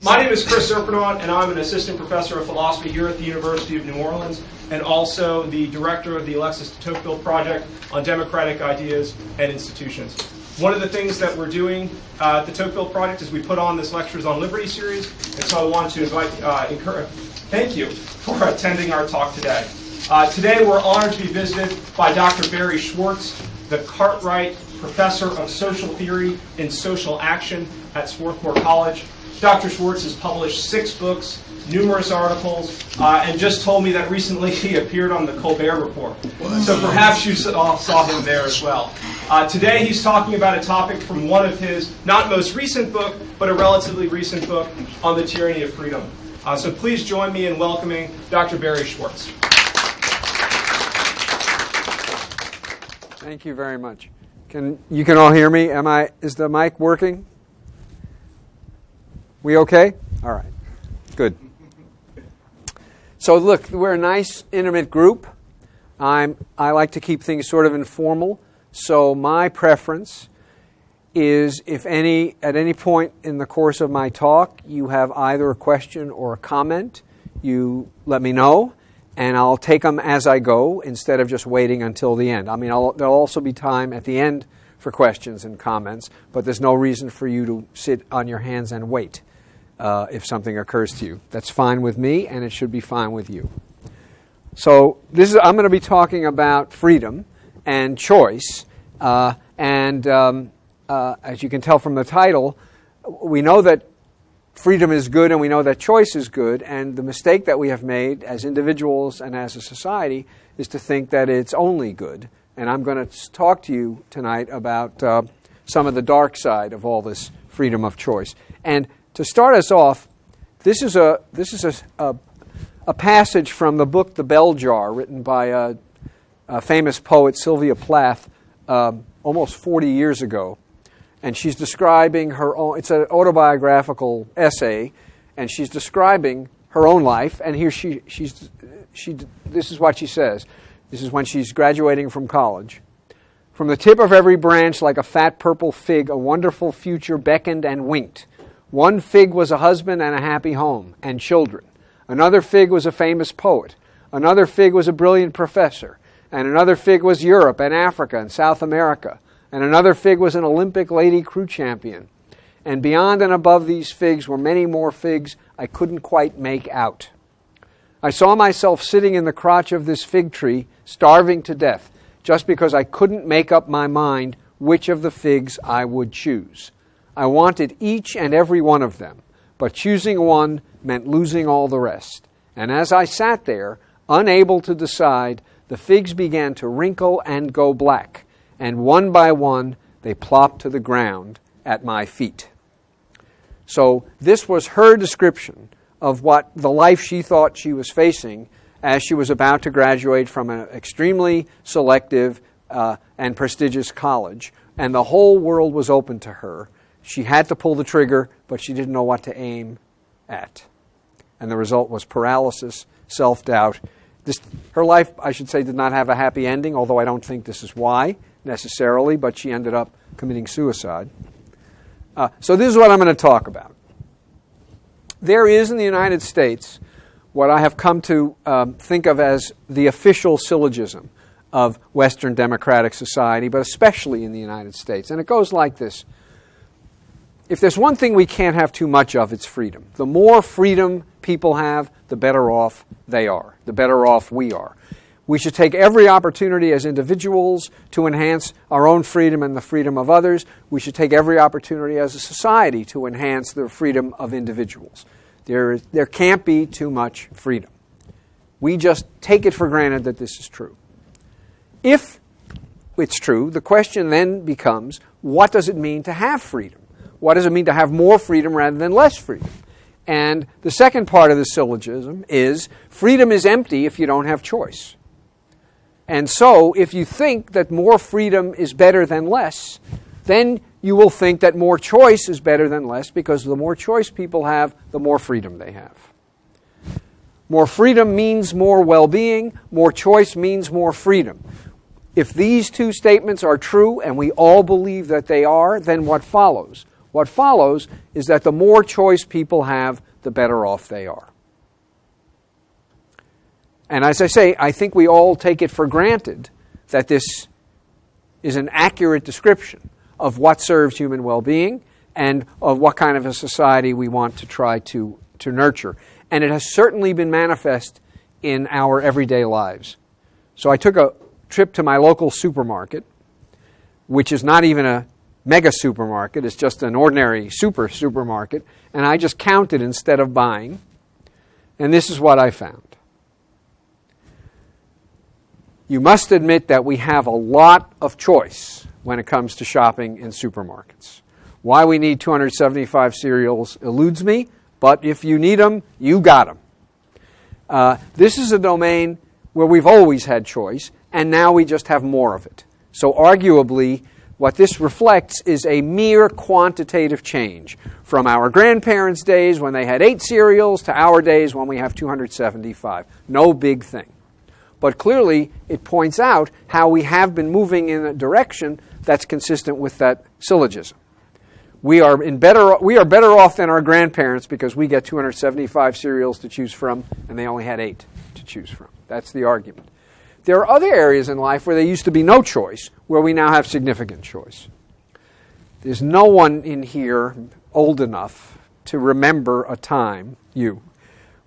My name is Chris Surprenant, and I'm an assistant professor of philosophy here at the University of New Orleans, and also the director of the Alexis de Tocqueville Project on Democratic Ideas and Institutions. One of the things that we're doing at the Tocqueville Project is we put on this Lectures on Liberty series, and so I want to thank you for attending our talk today. Today we're honored to be visited by Dr. Barry Schwartz, the Cartwright Professor of Social Theory and Social Action at Swarthmore College. Dr. Schwartz has published 6 books, numerous articles, and just told me that recently he appeared on the Colbert Report. So perhaps you saw him there as well. Today he's talking about a topic from one of his, not most recent book, but a relatively recent book on the tyranny of freedom. So please join me in welcoming Dr. Barry Schwartz. Thank you very much. You can all hear me? Is the mic working? We okay? All right. Good. So look, we're a nice, intimate group. I like to keep things sort of informal. So my preference is at any point in the course of my talk, you have either a question or a comment, you let me know, and I'll take them as I go instead of just waiting until the end. I mean, there'll also be time at the end for questions and comments, but there's no reason for you to sit on your hands and wait if something occurs to you. That's fine with me, and it should be fine with you. So I'm going to be talking about freedom and choice, and as you can tell from the title, we know that freedom is good and we know that choice is good, and the mistake that we have made as individuals and as a society is to think that it's only good. And I'm going to talk to you tonight about some of the dark side of all this freedom of choice. And to start us off, this is a passage from the book The Bell Jar, written by a famous poet, Sylvia Plath, almost 40 years ago. And she's describing her own, it's an autobiographical essay, and she's describing her own life. And here this is what she says. This is when she's graduating from college. From the tip of every branch, like a fat purple fig, a wonderful future beckoned and winked. One fig was a husband and a happy home and children. Another fig was a famous poet. Another fig was a brilliant professor. And another fig was Europe and Africa and South America. And another fig was an Olympic lady crew champion. And beyond and above these figs were many more figs I couldn't quite make out. I saw myself sitting in the crotch of this fig tree, starving to death, just because I couldn't make up my mind which of the figs I would choose. I wanted each and every one of them, but choosing one meant losing all the rest. And as I sat there, unable to decide, the figs began to wrinkle and go black, and one by one they plopped to the ground at my feet. So this was her description of what the life she thought she was facing as she was about to graduate from an extremely selective and prestigious college, and the whole world was open to her. She had to pull the trigger, but she didn't know what to aim at. And the result was paralysis, self-doubt. Her life, I should say, did not have a happy ending, although I don't think this is why necessarily, but she ended up committing suicide. So this is what I'm going to talk about. There is in the United States what I have come to think of as the official syllogism of Western democratic society, but especially in the United States. And it goes like this. If there's one thing we can't have too much of, it's freedom. The more freedom people have, the better off they are, the better off we are. We should take every opportunity as individuals to enhance our own freedom and the freedom of others. We should take every opportunity as a society to enhance the freedom of individuals. There can't be too much freedom. We just take it for granted that this is true. If it's true, the question then becomes, what does it mean to have freedom? What does it mean to have more freedom rather than less freedom? And the second part of the syllogism is, freedom is empty if you don't have choice. And so, if you think that more freedom is better than less, then you will think that more choice is better than less, because the more choice people have, the more freedom they have. More freedom means more well-being. More choice means more freedom. If these two statements are true, and we all believe that they are, then what follows? what follows is that the more choice people have, the better off they are. And as I say, I think we all take it for granted that this is an accurate description of what serves human well-being and of what kind of a society we want to try to nurture. And it has certainly been manifest in our everyday lives. So I took a trip to my local supermarket, which is not even a mega supermarket, it's just an ordinary supermarket, and I just counted instead of buying. And this is what I found. You must admit that we have a lot of choice when it comes to shopping in supermarkets. Why we need 275 cereals eludes me, but if you need them, you got them. This is a domain where we've always had choice, and now we just have more of it. So arguably, what this reflects is a mere quantitative change from our grandparents' days when they had 8 cereals to our days when we have 275. No big thing. But clearly, it points out how we have been moving in a direction that's consistent with that syllogism. We are better off than our grandparents because we get 275 cereals to choose from, and they only had 8 to choose from. That's the argument. There are other areas in life where there used to be no choice, where we now have significant choice. There's no one in here old enough to remember a time,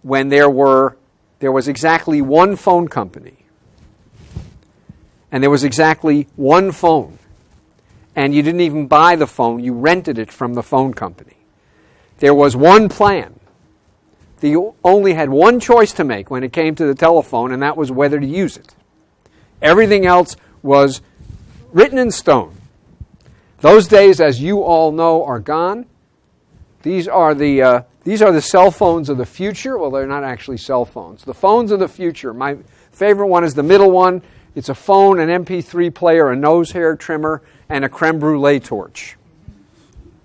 when there was exactly one phone company, and there was exactly one phone, and you didn't even buy the phone, you rented it from the phone company. There was one plan. You only had one choice to make when it came to the telephone, and that was whether to use it. Everything else was written in stone. Those days, as you all know, are gone. These are the cell phones of the future. Well, they're not actually cell phones. The phones of the future. My favorite one is the middle one. It's a phone, an MP3 player, a nose hair trimmer, and a creme brulee torch.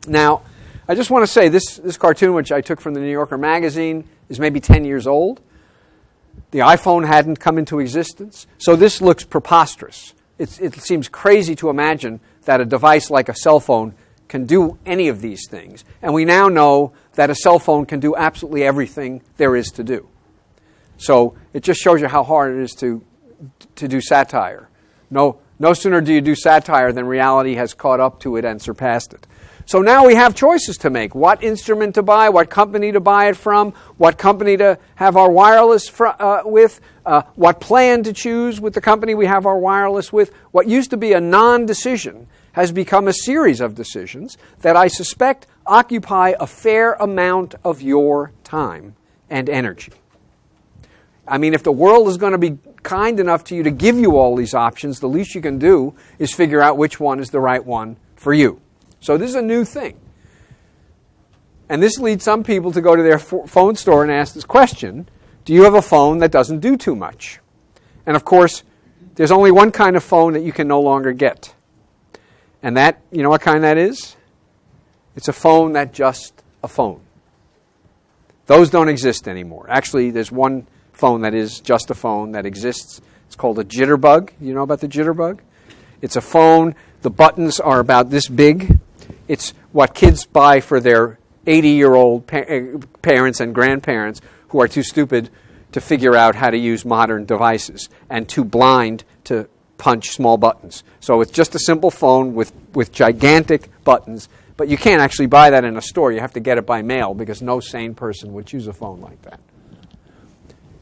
Now, I just want to say this cartoon, which I took from the New Yorker magazine, is maybe 10 years old. The iPhone hadn't come into existence. So this looks preposterous. It seems crazy to imagine that a device like a cell phone can do any of these things. And we now know that a cell phone can do absolutely everything there is to do. So it just shows you how hard it is to do satire. No sooner do you do satire than reality has caught up to it and surpassed it. So now we have choices to make. What instrument to buy, what company to buy it from, what company to have our wireless with, what plan to choose with the company we have our wireless with. What used to be a non-decision has become a series of decisions that I suspect occupy a fair amount of your time and energy. I mean, if the world is going to be kind enough to you to give you all these options, the least you can do is figure out which one is the right one for you. So this is a new thing. And this leads some people to go to their phone store and ask this question: do you have a phone that doesn't do too much? And of course, there's only one kind of phone that you can no longer get. And that, you know what kind that is? It's a phone that's just a phone. Those don't exist anymore. Actually, there's one phone that is just a phone that exists. It's called a jitterbug. You know about the jitterbug? It's a phone. The buttons are about this big. It's what kids buy for their 80-year-old parents and grandparents who are too stupid to figure out how to use modern devices and too blind to punch small buttons. So it's just a simple phone with gigantic buttons, but you can't actually buy that in a store. You have to get it by mail because no sane person would choose a phone like that.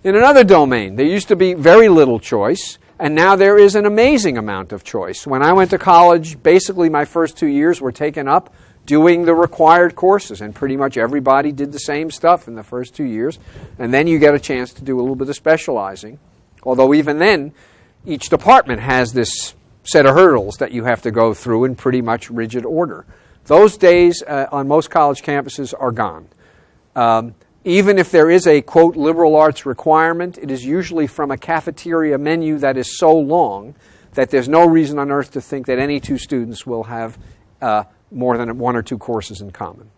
In another domain, there used to be very little choice, and now there is an amazing amount of choice. When I went to college, basically my first 2 years were taken up doing the required courses, and pretty much everybody did the same stuff in the first 2 years. And then you get a chance to do a little bit of specializing, although even then, each department has this set of hurdles that you have to go through in pretty much rigid order. Those days on most college campuses are gone. Even if there is a, quote, liberal arts requirement, it is usually from a cafeteria menu that is so long that there's no reason on earth to think that any two students will have more than 1 or 2 courses in common.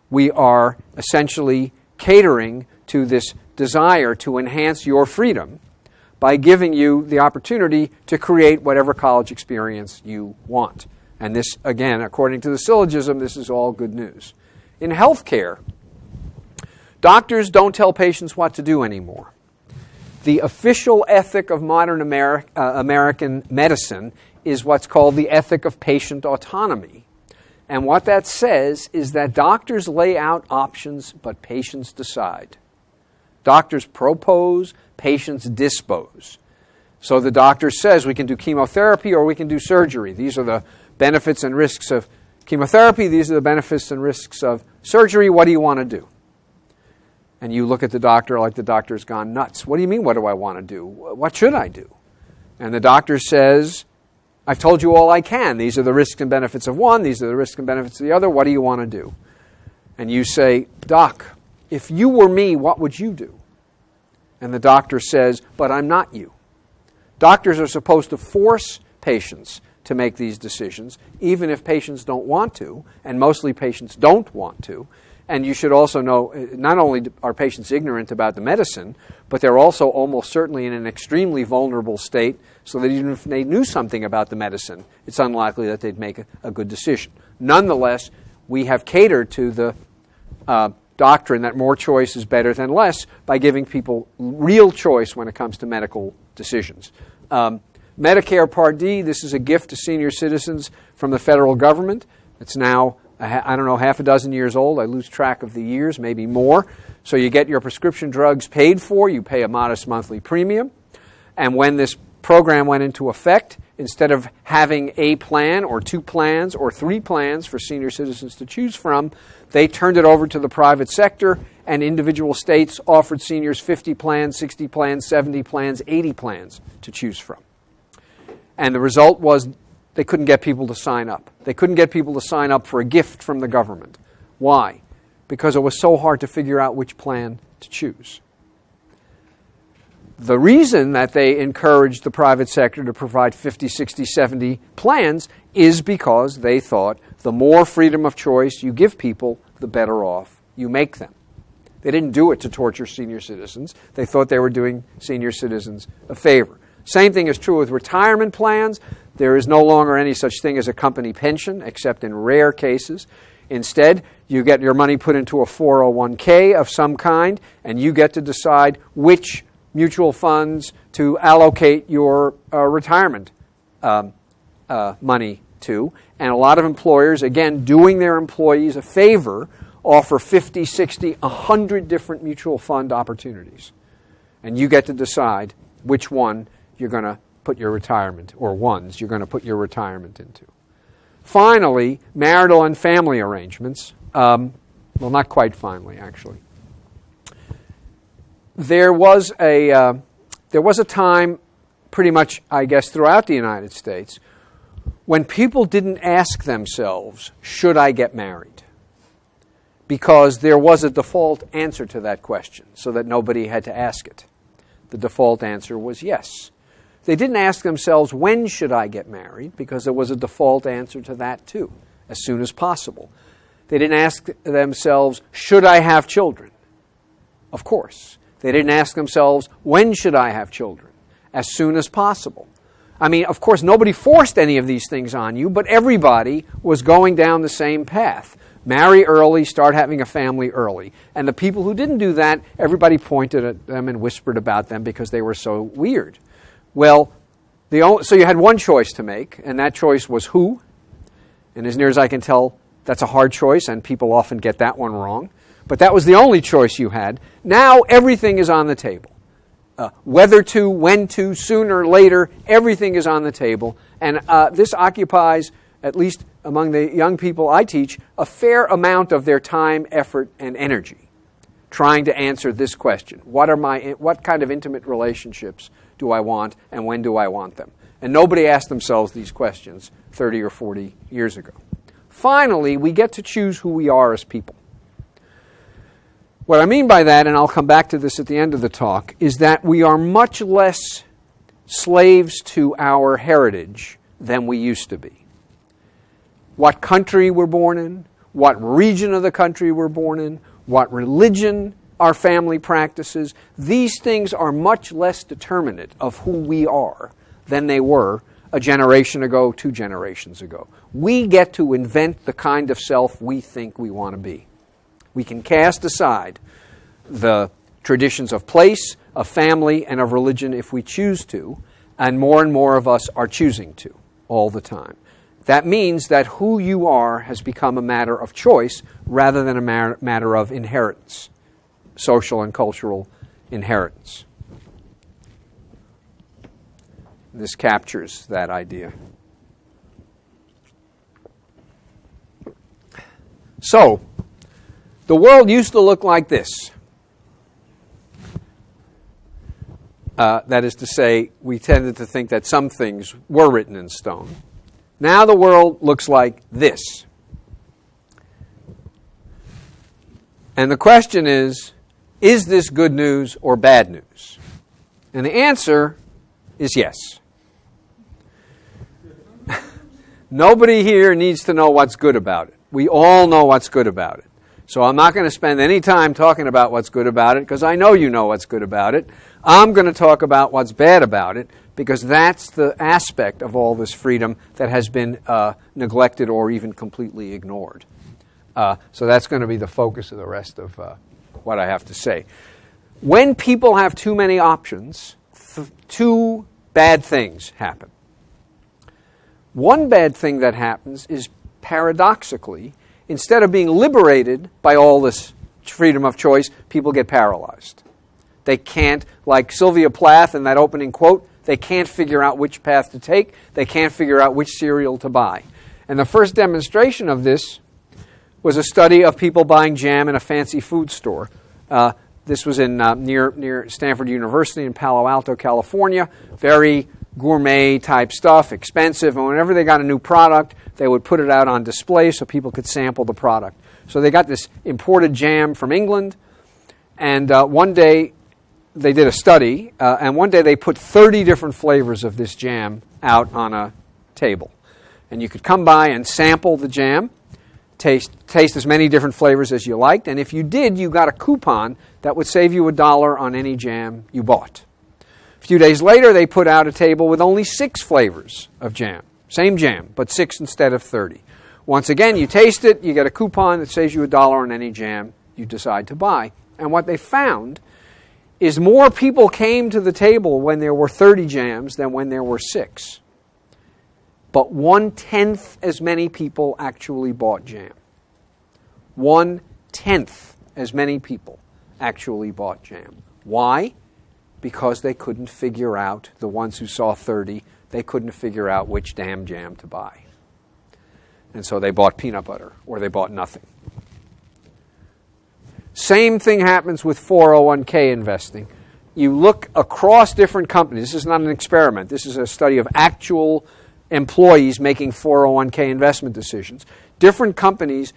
We are essentially catering to this desire to enhance your freedom by giving you the opportunity to create whatever college experience you want. And this, again, according to the syllogism, this is all good news. In healthcare, doctors don't tell patients what to do anymore. The official ethic of modern American medicine is what's called the ethic of patient autonomy. And what that says is that doctors lay out options, but patients decide. Doctors propose, patients dispose. So the doctor says we can do chemotherapy or we can do surgery. These are the benefits and risks of chemotherapy. These are the benefits and risks of surgery. What do you want to do? And you look at the doctor like the doctor's gone nuts. What do you mean, what do I want to do? What should I do? And the doctor says, I've told you all I can. These are the risks and benefits of one. These are the risks and benefits of the other. What do you want to do? And you say, Doc, if you were me, what would you do? And the doctor says, but I'm not you. Doctors are supposed to force patients to make these decisions, even if patients don't want to, and mostly patients don't want to. And you should also know, not only are patients ignorant about the medicine, but they're also almost certainly in an extremely vulnerable state, so that even if they knew something about the medicine, it's unlikely that they'd make a good decision. Nonetheless, we have catered to the doctrine that more choice is better than less by giving people real choice when it comes to medical decisions. Medicare Part D, this is a gift to senior citizens from the federal government. It's now, I don't know, half a dozen years old. I lose track of the years, maybe more. So you get your prescription drugs paid for. You pay a modest monthly premium. And when this program went into effect, instead of having a plan or two plans or three plans for senior citizens to choose from, they turned it over to the private sector, and individual states offered seniors 50 plans, 60 plans, 70 plans, 80 plans to choose from. And the result was they couldn't get people to sign up. They couldn't get people to sign up for a gift from the government. Why? Because it was so hard to figure out which plan to choose. The reason that they encouraged the private sector to provide 50, 60, 70 plans is because they thought the more freedom of choice you give people, the better off you make them. They didn't do it to torture senior citizens. They thought they were doing senior citizens a favor. Same thing is true with retirement plans. There is no longer any such thing as a company pension, except in rare cases. Instead, you get your money put into a 401k of some kind, and you get to decide which mutual funds to allocate your retirement money to. And a lot of employers, again, doing their employees a favor, offer 50, 60, 100 different mutual fund opportunities. And you get to decide which one you're going to put your retirement, or ones you're going to put your retirement into. Finally, marital and family arrangements. Well, not quite finally, actually. There was a time, pretty much, I guess, throughout the United States, when people didn't ask themselves, should I get married? Because there was a default answer to that question, so that nobody had to ask it. The default answer was yes. They didn't ask themselves, when should I get married? Because there was a default answer to that too, as soon as possible. They didn't ask themselves, should I have children? Of course. They didn't ask themselves, when should I have children? As soon as possible. I mean, of course, nobody forced any of these things on you, but everybody was going down the same path. Marry early, start having a family early. And the people who didn't do that, everybody pointed at them and whispered about them because they were so weird. Well, so you had one choice to make, and that choice was who. And as near as I can tell, that's a hard choice, and people often get that one wrong. But that was the only choice you had. Now everything is on the table. Whether to, when to, sooner, later, everything is on the table. And this occupies, at least among the young people I teach, a fair amount of their time, effort, and energy trying to answer this question. What kind of intimate relationships do I want, and when do I want them? And nobody asked themselves these questions 30 or 40 years ago. Finally, we get to choose who we are as people. What I mean by that, and I'll come back to this at the end of the talk, is that we are much less slaves to our heritage than we used to be. What country we're born in, what region of the country we're born in, what religion our family practices, these things are much less determinate of who we are than they were a generation ago, 2 generations ago. We get to invent the kind of self we think we want to be. We can cast aside the traditions of place, of family, and of religion if we choose to, and more of us are choosing to all the time. That means that who you are has become a matter of choice rather than a matter of inheritance, social and cultural inheritance. This captures that idea. So, the world used to look like this. That is to say, we tended to think that some things were written in stone. Now the world looks like this. And the question is this good news or bad news? And the answer is yes. Nobody here needs to know what's good about it. We all know what's good about it. So I'm not going to spend any time talking about what's good about it because I know you know what's good about it. I'm going to talk about what's bad about it because that's the aspect of all this freedom that has been neglected or even completely ignored. So that's going to be the focus of the rest of what I have to say. When people have too many options, 2 bad things happen. One bad thing that happens is, paradoxically, instead of being liberated by all this freedom of choice, people get paralyzed. They can't, like Sylvia Plath in that opening quote, they can't figure out which path to take. They can't figure out which cereal to buy. And the first demonstration of this was a study of people buying jam in a fancy food store. This was in near Stanford University in Palo Alto, California. Very gourmet type stuff, expensive, and whenever they got a new product, they would put it out on display so people could sample the product. So they got this imported jam from England, and one day they did a study, and one day they put 30 different flavors of this jam out on a table. And you could come by and sample the jam, taste as many different flavors as you liked, and if you did, you got a coupon that would save you $1 on any jam you bought. A few days later, they put out a table with only 6 flavors of jam. Same jam, but 6 instead of 30. Once again, you taste it, you get a coupon that saves you $1 on any jam you decide to buy. And what they found is more people came to the table when there were 30 jams than when there were 6. But 1/10 as many people actually bought jam. 1/10 as many people actually bought jam. Why? Because they couldn't figure out, the ones who saw 30, they couldn't figure out which damn jam to buy. And so they bought peanut butter, or they bought nothing. Same thing happens with 401k investing. You look across different companies. This is not an experiment. This is a study of actual employees making 401k investment decisions. Different companies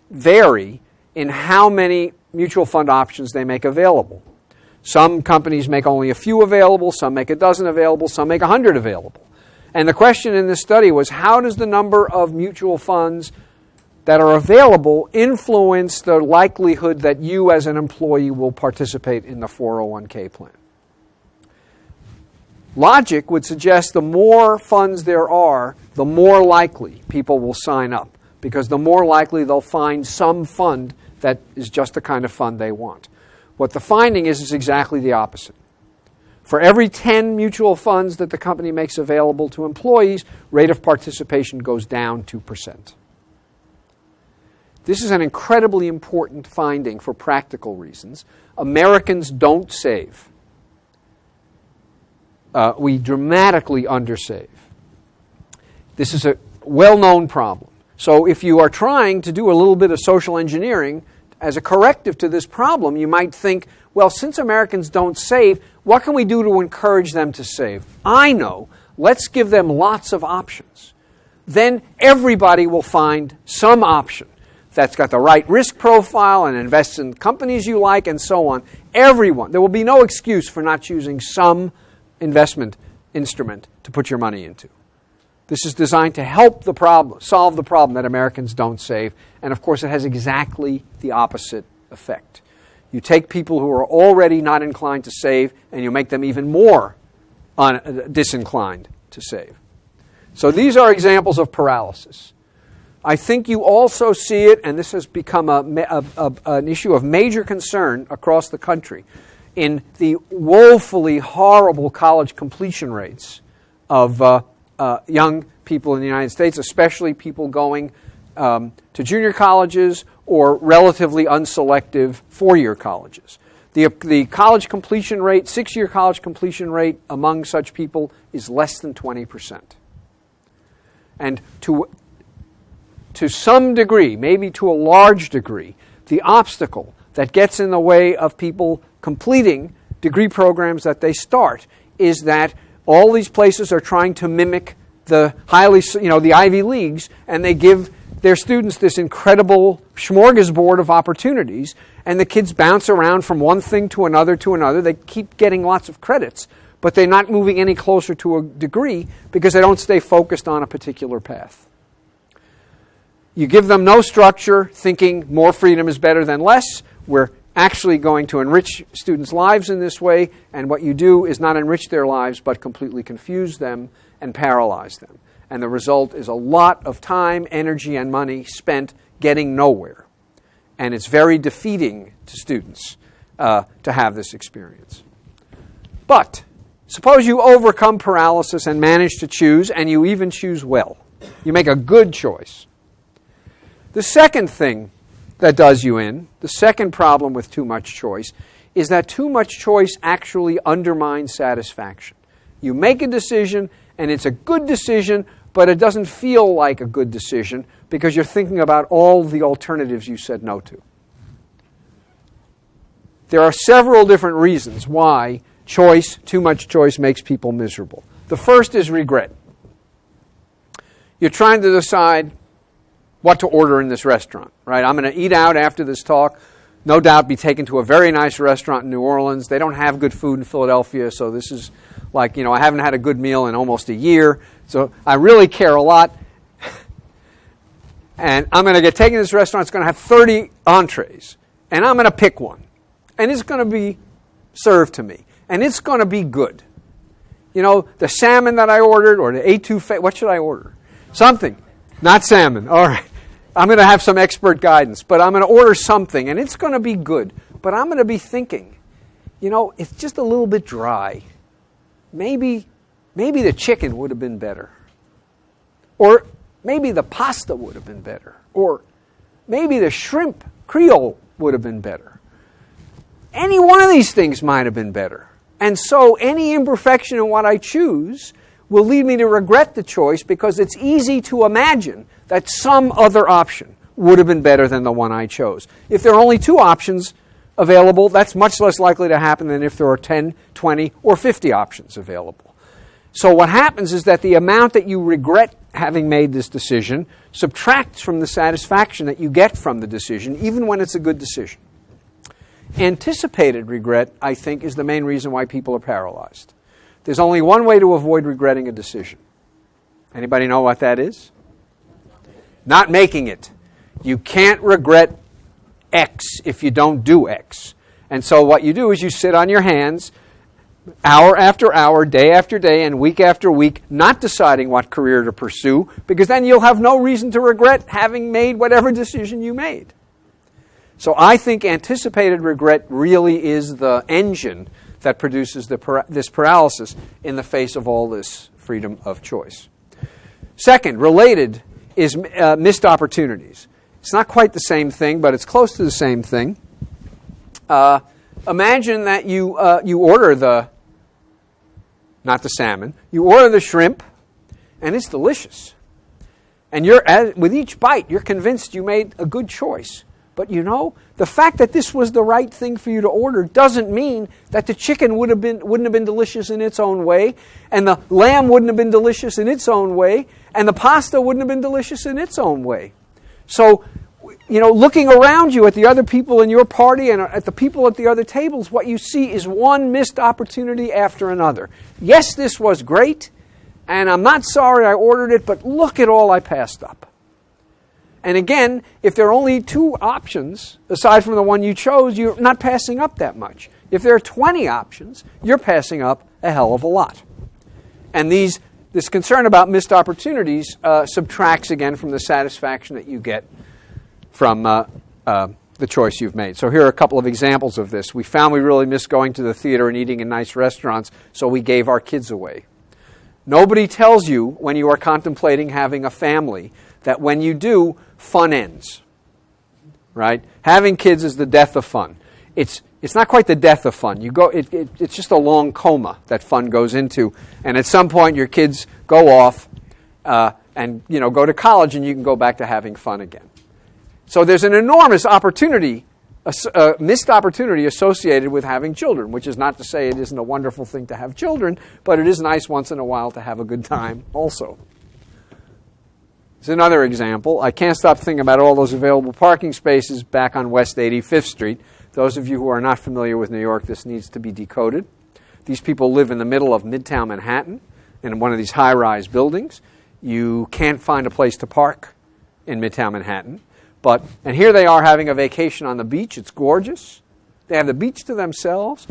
vary in how many mutual fund options they make available. Some companies make only a few available, some make a dozen available, some make 100 available. And the question in this study was, how does the number of mutual funds that are available influence the likelihood that you as an employee will participate in the 401k plan? Logic would suggest the more funds there are, the more likely people will sign up, because the more likely they'll find some fund that is just the kind of fund they want. What the finding is exactly the opposite. For every 10 mutual funds that the company makes available to employees, rate of participation goes down 2%. This is an incredibly important finding for practical reasons. Americans don't save. We dramatically undersave. This is a well-known problem. So if you are trying to do a little bit of social engineering as a corrective to this problem, you might think, well, since Americans don't save, what can we do to encourage them to save? I know. Let's give them lots of options. Then everybody will find some option that's got the right risk profile and invests in companies you like and so on. Everyone. There will be no excuse for not choosing some investment instrument to put your money into. This is designed to help the problem, solve the problem that Americans don't save. And of course, it has exactly the opposite effect. You take people who are already not inclined to save, and you make them even more disinclined to save. So these are examples of paralysis. I think you also see it, and this has become an issue of major concern across the country, in the woefully horrible college completion rates of young people in the United States, especially people going to junior colleges or relatively unselective four-year colleges. The college completion rate, 6-year college completion rate among such people is less than 20%. And to some degree, maybe to a large degree, the obstacle that gets in the way of people completing degree programs that they start is that all these places are trying to mimic the the Ivy Leagues, and they give their students this incredible smorgasbord of opportunities, and the kids bounce around from one thing to another to another. They keep getting lots of credits, but they're not moving any closer to a degree because they don't stay focused on a particular path. You give them no structure, thinking more freedom is better than less. We're actually going to enrich students' lives in this way, and what you do is not enrich their lives, but completely confuse them and paralyze them. And the result is a lot of time, energy, and money spent getting nowhere. And it's very defeating to students to have this experience. But suppose you overcome paralysis and manage to choose, and you even choose well. You make a good choice. The second thing that does you in, the second problem with too much choice, is that too much choice actually undermines satisfaction. You make a decision, and it's a good decision, but it doesn't feel like a good decision because you're thinking about all the alternatives you said no to. There are several different reasons why too much choice makes people miserable. The first is regret. You're trying to decide what to order in this restaurant, right? I'm going to eat out after this talk, no doubt be taken to a very nice restaurant in New Orleans. They don't have good food in Philadelphia, so this is like, I haven't had a good meal in almost a year, so I really care a lot. And I'm going to get taken to this restaurant. It's going to have 30 entrees, and I'm going to pick one. And it's going to be served to me, and it's going to be good. The salmon that I ordered, or the etouffee, what should I order? Something. Not salmon. All right. I'm going to have some expert guidance, but I'm going to order something, and it's going to be good. But I'm going to be thinking, it's just a little bit dry. Maybe the chicken would have been better. Or maybe the pasta would have been better. Or maybe the shrimp Creole would have been better. Any one of these things might have been better. And so any imperfection in what I choose will lead me to regret the choice because it's easy to imagine that some other option would have been better than the one I chose. If there are only 2 options available, that's much less likely to happen than if there are 10, 20, or 50 options available. So what happens is that the amount that you regret having made this decision subtracts from the satisfaction that you get from the decision, even when it's a good decision. Anticipated regret, I think, is the main reason why people are paralyzed. There's only one way to avoid regretting a decision. Anybody know what that is? Not making it. You can't regret X if you don't do X. And so what you do is you sit on your hands hour after hour, day after day, and week after week, not deciding what career to pursue, because then you'll have no reason to regret having made whatever decision you made. So I think anticipated regret really is the engine that produces this paralysis in the face of all this freedom of choice. Second, related, is missed opportunities. It's not quite the same thing, but it's close to the same thing. Imagine that you order not the salmon, you order the shrimp, and it's delicious. And with each bite, you're convinced you made a good choice. But the fact that this was the right thing for you to order doesn't mean that the chicken wouldn't have been delicious in its own way, and the lamb wouldn't have been delicious in its own way, and the pasta wouldn't have been delicious in its own way. So, looking around you at the other people in your party and at the people at the other tables, what you see is one missed opportunity after another. Yes, this was great, and I'm not sorry I ordered it, but look at all I passed up. And again, if there are only 2 options, aside from the one you chose, you're not passing up that much. If there are 20 options, you're passing up a hell of a lot. And this this concern about missed opportunities subtracts again from the satisfaction that you get from the choice you've made. So here are a couple of examples of this. We found we really missed going to the theater and eating in nice restaurants, so we gave our kids away. Nobody tells you when you are contemplating having a family that when you do, fun ends. Right? Having kids is the death of fun. It's not quite the death of fun. It's just a long coma that fun goes into, and at some point your kids go off and go to college, and you can go back to having fun again. So there's an enormous opportunity, missed opportunity associated with having children, which is not to say it isn't a wonderful thing to have children, but it is nice once in a while to have a good time also. It's another example. I can't stop thinking about all those available parking spaces back on West 85th Street. Those of you who are not familiar with New York, this needs to be decoded. These people live in the middle of Midtown Manhattan in one of these high-rise buildings. You can't find a place to park in Midtown Manhattan. And here they are having a vacation on the beach. It's gorgeous. They have the beach to themselves.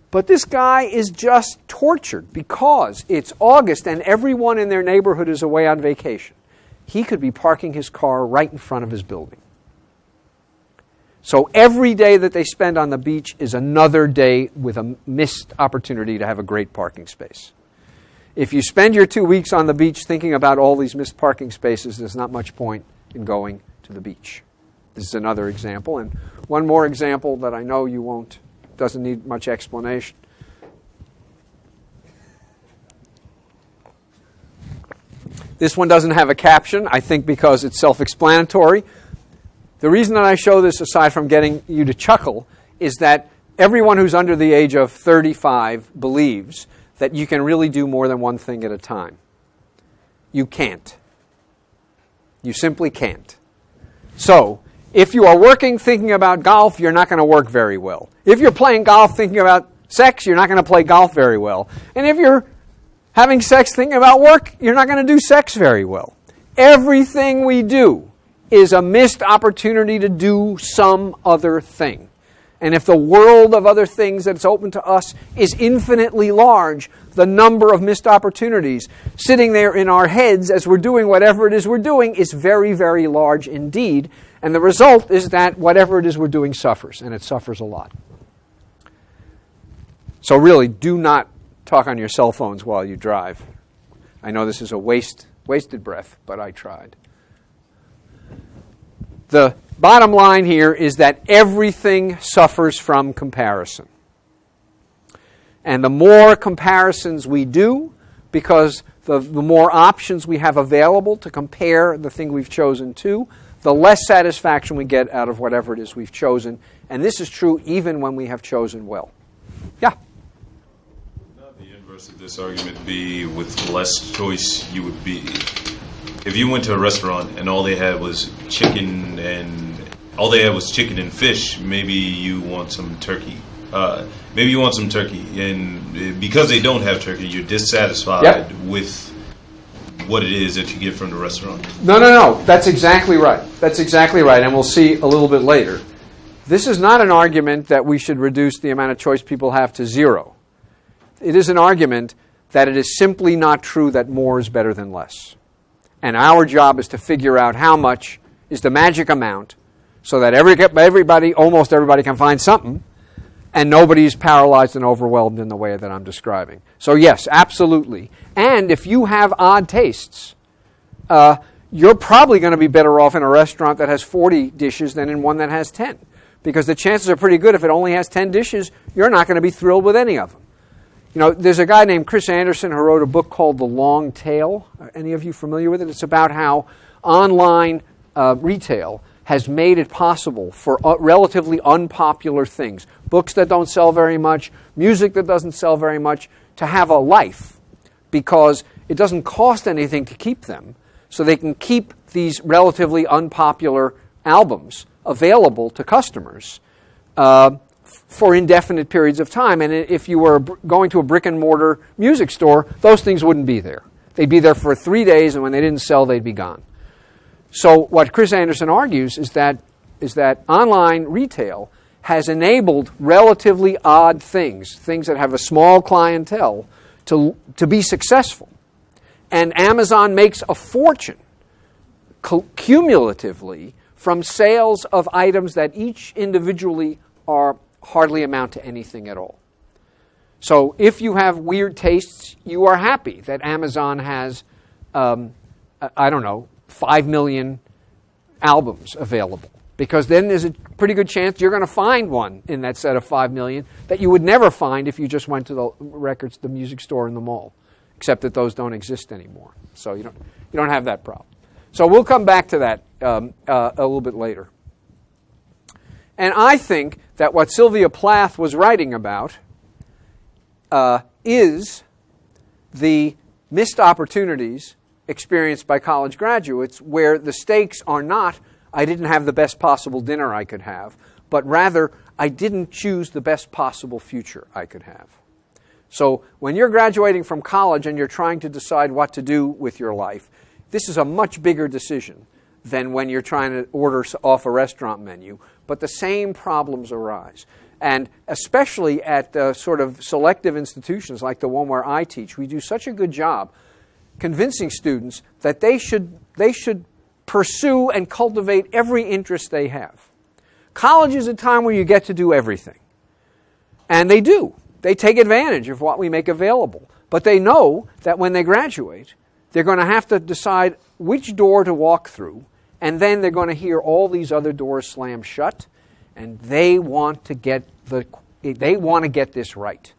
But this guy is just tortured because it's August and everyone in their neighborhood is away on vacation. He could be parking his car right in front of his building. So every day that they spend on the beach is another day with a missed opportunity to have a great parking space. If you spend your 2 weeks on the beach thinking about all these missed parking spaces, there's not much point in going to the beach. This is another example. And one more example that I know you won't, doesn't need much explanation. This one doesn't have a caption, I think because it's self-explanatory. The reason that I show this, aside from getting you to chuckle, is that everyone who's under the age of 35 believes that you can really do more than one thing at a time. You can't. You simply can't. So, if you are working thinking about golf, you're not going to work very well. If you're playing golf thinking about sex, you're not going to play golf very well. And if you're having sex thinking about work, you're not going to do sex very well. Everything we do is a missed opportunity to do some other thing. And if the world of other things that's open to us is infinitely large, the number of missed opportunities sitting there in our heads as we're doing whatever it is we're doing is very, very large indeed. And the result is that whatever it is we're doing suffers, and it suffers a lot. So really, do not talk on your cell phones while you drive. I know this is a wasted breath, but I tried. The bottom line here is that everything suffers from comparison. And the more comparisons we do, because the more options we have available to compare the thing we've chosen to, the less satisfaction we get out of whatever it is we've chosen. And this is true even when we have chosen well. Yeah? Would not the inverse of this argument be with less choice you would be... If you went to a restaurant and all they had was chicken and fish, maybe you want some turkey. And because they don't have turkey, you're dissatisfied with what it is that you get from the restaurant. No. That's exactly right. And we'll see a little bit later. This is not an argument that we should reduce the amount of choice people have to zero. It is an argument that it is simply not true that more is better than less. And our job is to figure out how much is the magic amount so that almost everybody can find something, and nobody is paralyzed and overwhelmed in the way that I'm describing. So yes, absolutely. And if you have odd tastes, you're probably going to be better off in a restaurant that has 40 dishes than in one that has 10. Because the chances are pretty good if it only has 10 dishes, you're not going to be thrilled with any of them. You know, there's a guy named Chris Anderson who wrote a book called The Long Tail. Are any of you familiar with it? It's about how online retail has made it possible for relatively unpopular things, books that don't sell very much, music that doesn't sell very much, to have a life because it doesn't cost anything to keep them. So they can keep these relatively unpopular albums available to customers for indefinite periods of time. And if you were going to a brick and mortar music store, those things wouldn't be there. They'd be there for 3 days, and when they didn't sell, they'd be gone. So what Chris Anderson argues is that online retail has enabled relatively odd things that have a small clientele, to be successful. And Amazon makes a fortune cumulatively from sales of items that each individually are hardly amount to anything at all. So if you have weird tastes, you are happy that Amazon has, 5 million albums available. Because then there's a pretty good chance you're going to find one in that set of 5 million that you would never find if you just went to the music store in the mall. Except that those don't exist anymore. So you don't have that problem. So we'll come back to that a little bit later. And I think that what Sylvia Plath was writing about is the missed opportunities experienced by college graduates where the stakes are not, I didn't have the best possible dinner I could have, but rather, I didn't choose the best possible future I could have. So when you're graduating from college and you're trying to decide what to do with your life, this is a much bigger decision than when you're trying to order off a restaurant menu. But the same problems arise. And especially at sort of selective institutions like the one where I teach, we do such a good job convincing students that they should pursue and cultivate every interest they have. College is a time where you get to do everything. And they do. They take advantage of what we make available. But they know that when they graduate, they're going to have to decide which door to walk through, and then they're going to hear all these other doors slam shut, and they want to get this right.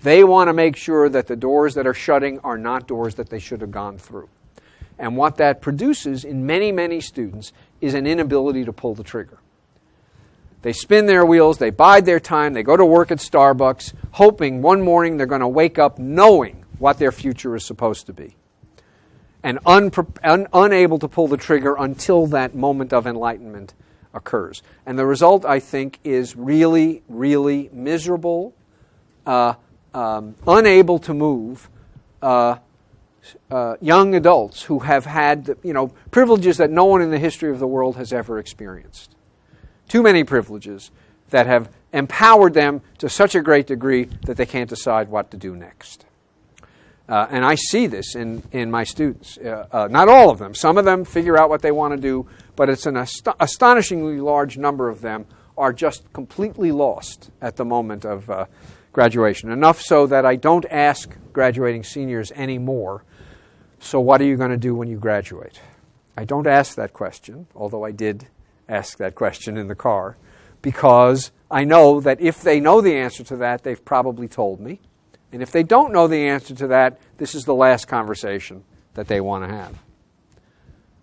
They want to make sure that the doors that are shutting are not doors that they should have gone through. And what that produces in many, many students is an inability to pull the trigger. They spin their wheels, they bide their time, they go to work at Starbucks, hoping one morning they're going to wake up knowing what their future is supposed to be, and unable to pull the trigger until that moment of enlightenment occurs. And the result, I think, is really, really miserable, unable to move young adults who have had privileges that no one in the history of the world has ever experienced. Too many privileges that have empowered them to such a great degree that they can't decide what to do next. And I see this in my students. Not all of them. Some of them figure out what they want to do, but it's an astonishingly large number of them are just completely lost at the moment of graduation. Enough so that I don't ask graduating seniors anymore, so what are you going to do when you graduate? I don't ask that question, although I did ask that question in the car, because I know that if they know the answer to that, they've probably told me. And if they don't know the answer to that, this is the last conversation that they want to have.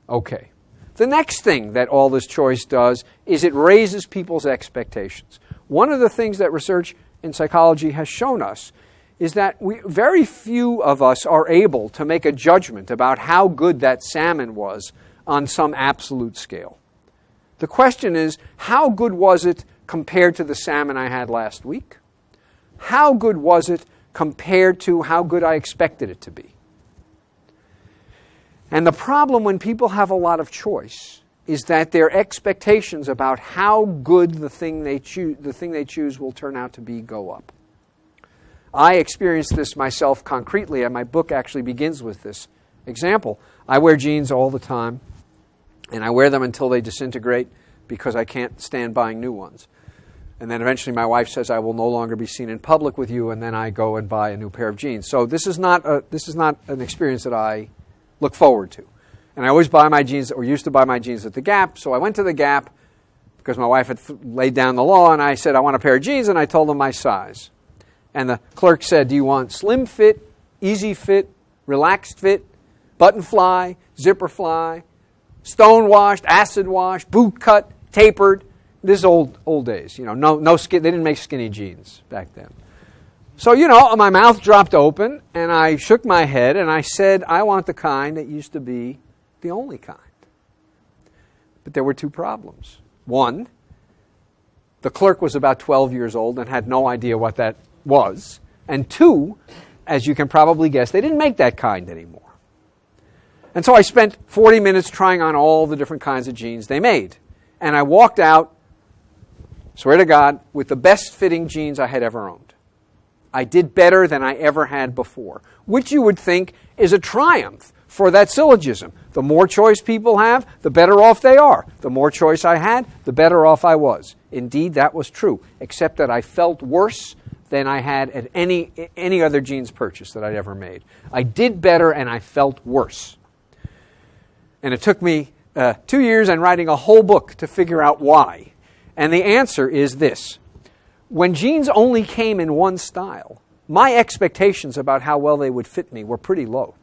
Okay. The next thing that all this choice does is it raises people's expectations. One of the things that research in psychology has shown us is that very few of us are able to make a judgment about how good that salmon was on some absolute scale. The question is, how good was it compared to the salmon I had last week? How good was it compared to how good I expected it to be? And the problem when people have a lot of choice is that their expectations about how good the thing they choose will turn out to be go up. I experienced this myself concretely, and my book actually begins with this example. I wear jeans all the time, and I wear them until they disintegrate because I can't stand buying new ones. And then eventually my wife says, I will no longer be seen in public with you, and then I go and buy a new pair of jeans. So this is not an experience that I look forward to. And I always buy my jeans, or used to buy my jeans at the Gap. So I went to the Gap because my wife had laid down the law, and I said, I want a pair of jeans, and I told them my size. And the clerk said, do you want slim fit, easy fit, relaxed fit, button fly, zipper fly, stone washed, acid washed, boot cut, tapered? This is old days. No skin. They didn't make skinny jeans back then. So, my mouth dropped open, and I shook my head, and I said, I want the kind that used to be the only kind. But there were two problems. One, the clerk was about 12 years old and had no idea what that was. And two, as you can probably guess, they didn't make that kind anymore. And so I spent 40 minutes trying on all the different kinds of jeans they made. And I walked out, swear to God, with the best fitting jeans I had ever owned. I did better than I ever had before, which you would think is a triumph for that syllogism. The more choice people have, the better off they are. The more choice I had, the better off I was. Indeed, that was true, except that I felt worse than I had at any other jeans purchase that I'd ever made. I did better and I felt worse. And it took me 2 years and writing a whole book to figure out why. And the answer is this. When jeans only came in one style, my expectations about how well they would fit me were pretty low.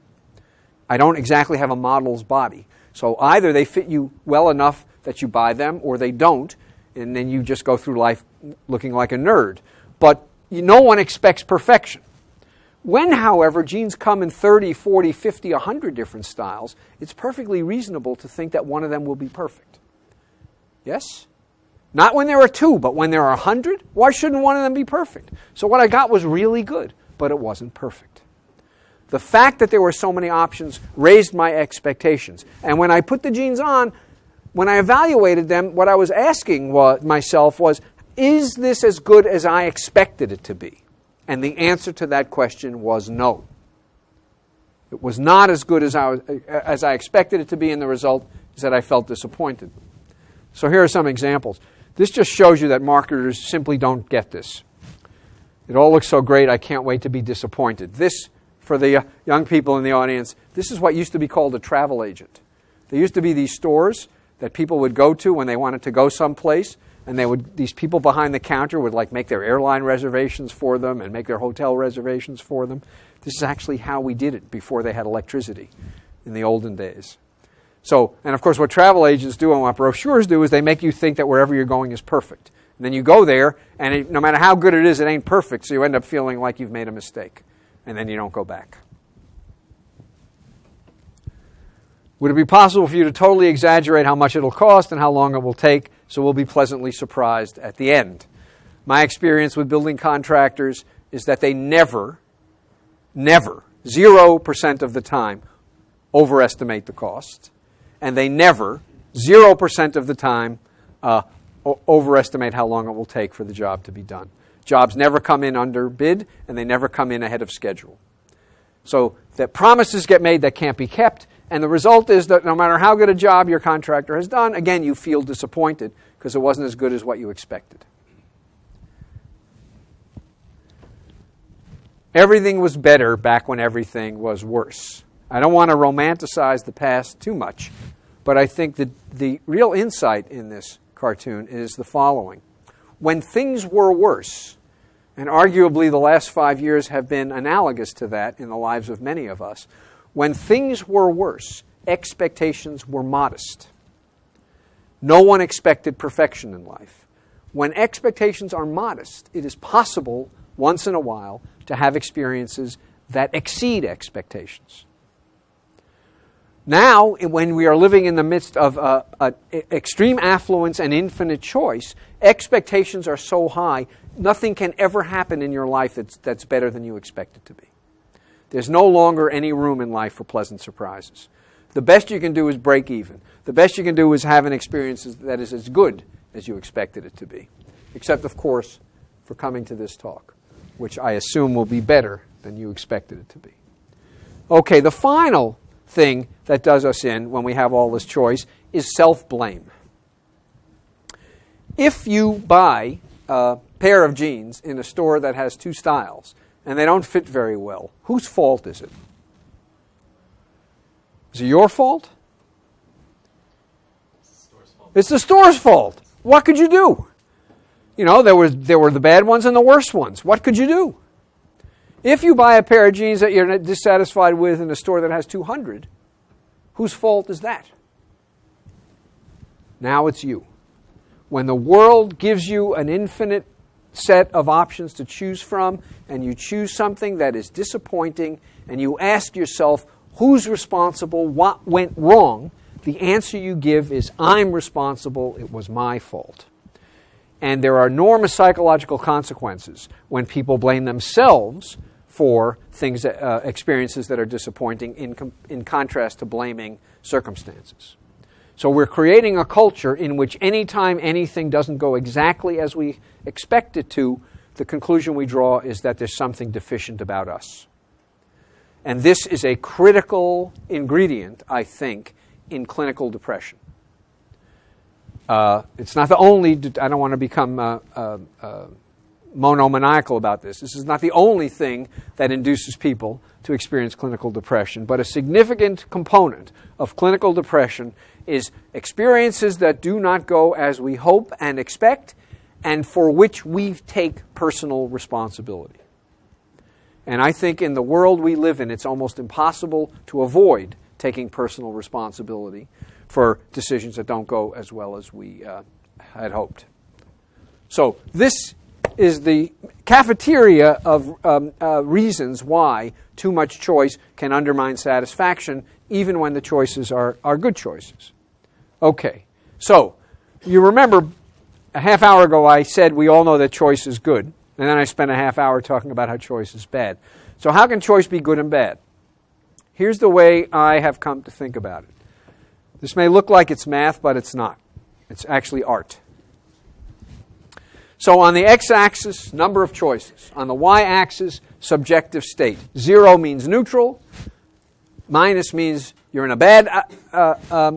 I don't exactly have a model's body. So either they fit you well enough that you buy them, or they don't, and then you just go through life looking like a nerd. But no one expects perfection. When, however, jeans come in 30, 40, 50, 100 different styles, it's perfectly reasonable to think that one of them will be perfect. Yes? Not when there are 2, but when there are 100, why shouldn't one of them be perfect? So what I got was really good, but it wasn't perfect. The fact that there were so many options raised my expectations. And when I put the jeans on, when I evaluated them, what I was asking myself was, is this as good as I expected it to be? And the answer to that question was no. It was not as good as I expected it to be, and the result is that I felt disappointed. So here are some examples. This just shows you that marketers simply don't get this. It all looks so great, I can't wait to be disappointed. This, for the young people in the audience, this is what used to be called a travel agent. There used to be these stores that people would go to when they wanted to go someplace, and these people behind the counter would make their airline reservations for them and make their hotel reservations for them. This is actually how we did it before they had electricity in the olden days. So, and of course what travel agents do and what brochures do is they make you think that wherever you're going is perfect. And then you go there, and no matter how good it is, it ain't perfect, so you end up feeling like you've made a mistake. And then you don't go back. Would it be possible for you to totally exaggerate how much it'll cost and how long it will take, so we'll be pleasantly surprised at the end? My experience with building contractors is that they never, 0% of the time, overestimate the cost. And they never, 0% of the time, overestimate how long it will take for the job to be done. Jobs never come in under bid, and they never come in ahead of schedule. So that promises get made that can't be kept, and the result is that no matter how good a job your contractor has done, again, you feel disappointed because it wasn't as good as what you expected. Everything was better back when everything was worse. I don't want to romanticize the past too much, but I think that the real insight in this cartoon is the following. When things were worse, and arguably the last 5 years have been analogous to that in the lives of many of us, when things were worse, expectations were modest. No one expected perfection in life. When expectations are modest, it is possible once in a while to have experiences that exceed expectations. Now, when we are living in the midst of extreme affluence and infinite choice, expectations are so high, nothing can ever happen in your life that's better than you expect it to be. There's no longer any room in life for pleasant surprises. The best you can do is break even. The best you can do is have an experience that is as good as you expected it to be. Except, of course, for coming to this talk, which I assume will be better than you expected it to be. Okay, the final thing that does us in when we have all this choice is self-blame. If you buy a pair of jeans in a store that has 2 styles and they don't fit very well, whose fault is it? Is it your fault? It's the store's fault. What could you do? You know, there were the bad ones and the worst ones. What could you do? If you buy a pair of jeans that you're dissatisfied with in a store that has 200, whose fault is that? Now it's you. When the world gives you an infinite set of options to choose from, and you choose something that is disappointing, and you ask yourself, who's responsible, what went wrong, the answer you give is, I'm responsible, it was my fault. And there are enormous psychological consequences when people blame themselves for things, experiences that are disappointing in contrast to blaming circumstances. So we're creating a culture in which anytime anything doesn't go exactly as we expect it to, the conclusion we draw is that there's something deficient about us. And this is a critical ingredient, I think, in clinical depression. It's not the only, I don't want to become monomaniacal about this. This is not the only thing that induces people to experience clinical depression, but a significant component of clinical depression is experiences that do not go as we hope and expect, and for which we take personal responsibility. And I think in the world we live in, it's almost impossible to avoid taking personal responsibility for decisions that don't go as well as we had hoped. So this is the cafeteria of reasons why too much choice can undermine satisfaction, even when the choices are good choices. Okay, so you remember a half hour ago I said we all know that choice is good, and then I spent a half hour talking about how choice is bad. So how can choice be good and bad? Here's the way I have come to think about it. This may look like it's math, but it's not. It's actually art. So on the x-axis, number of choices. On the y-axis, subjective state. 0 means neutral. Minus means you're in a bad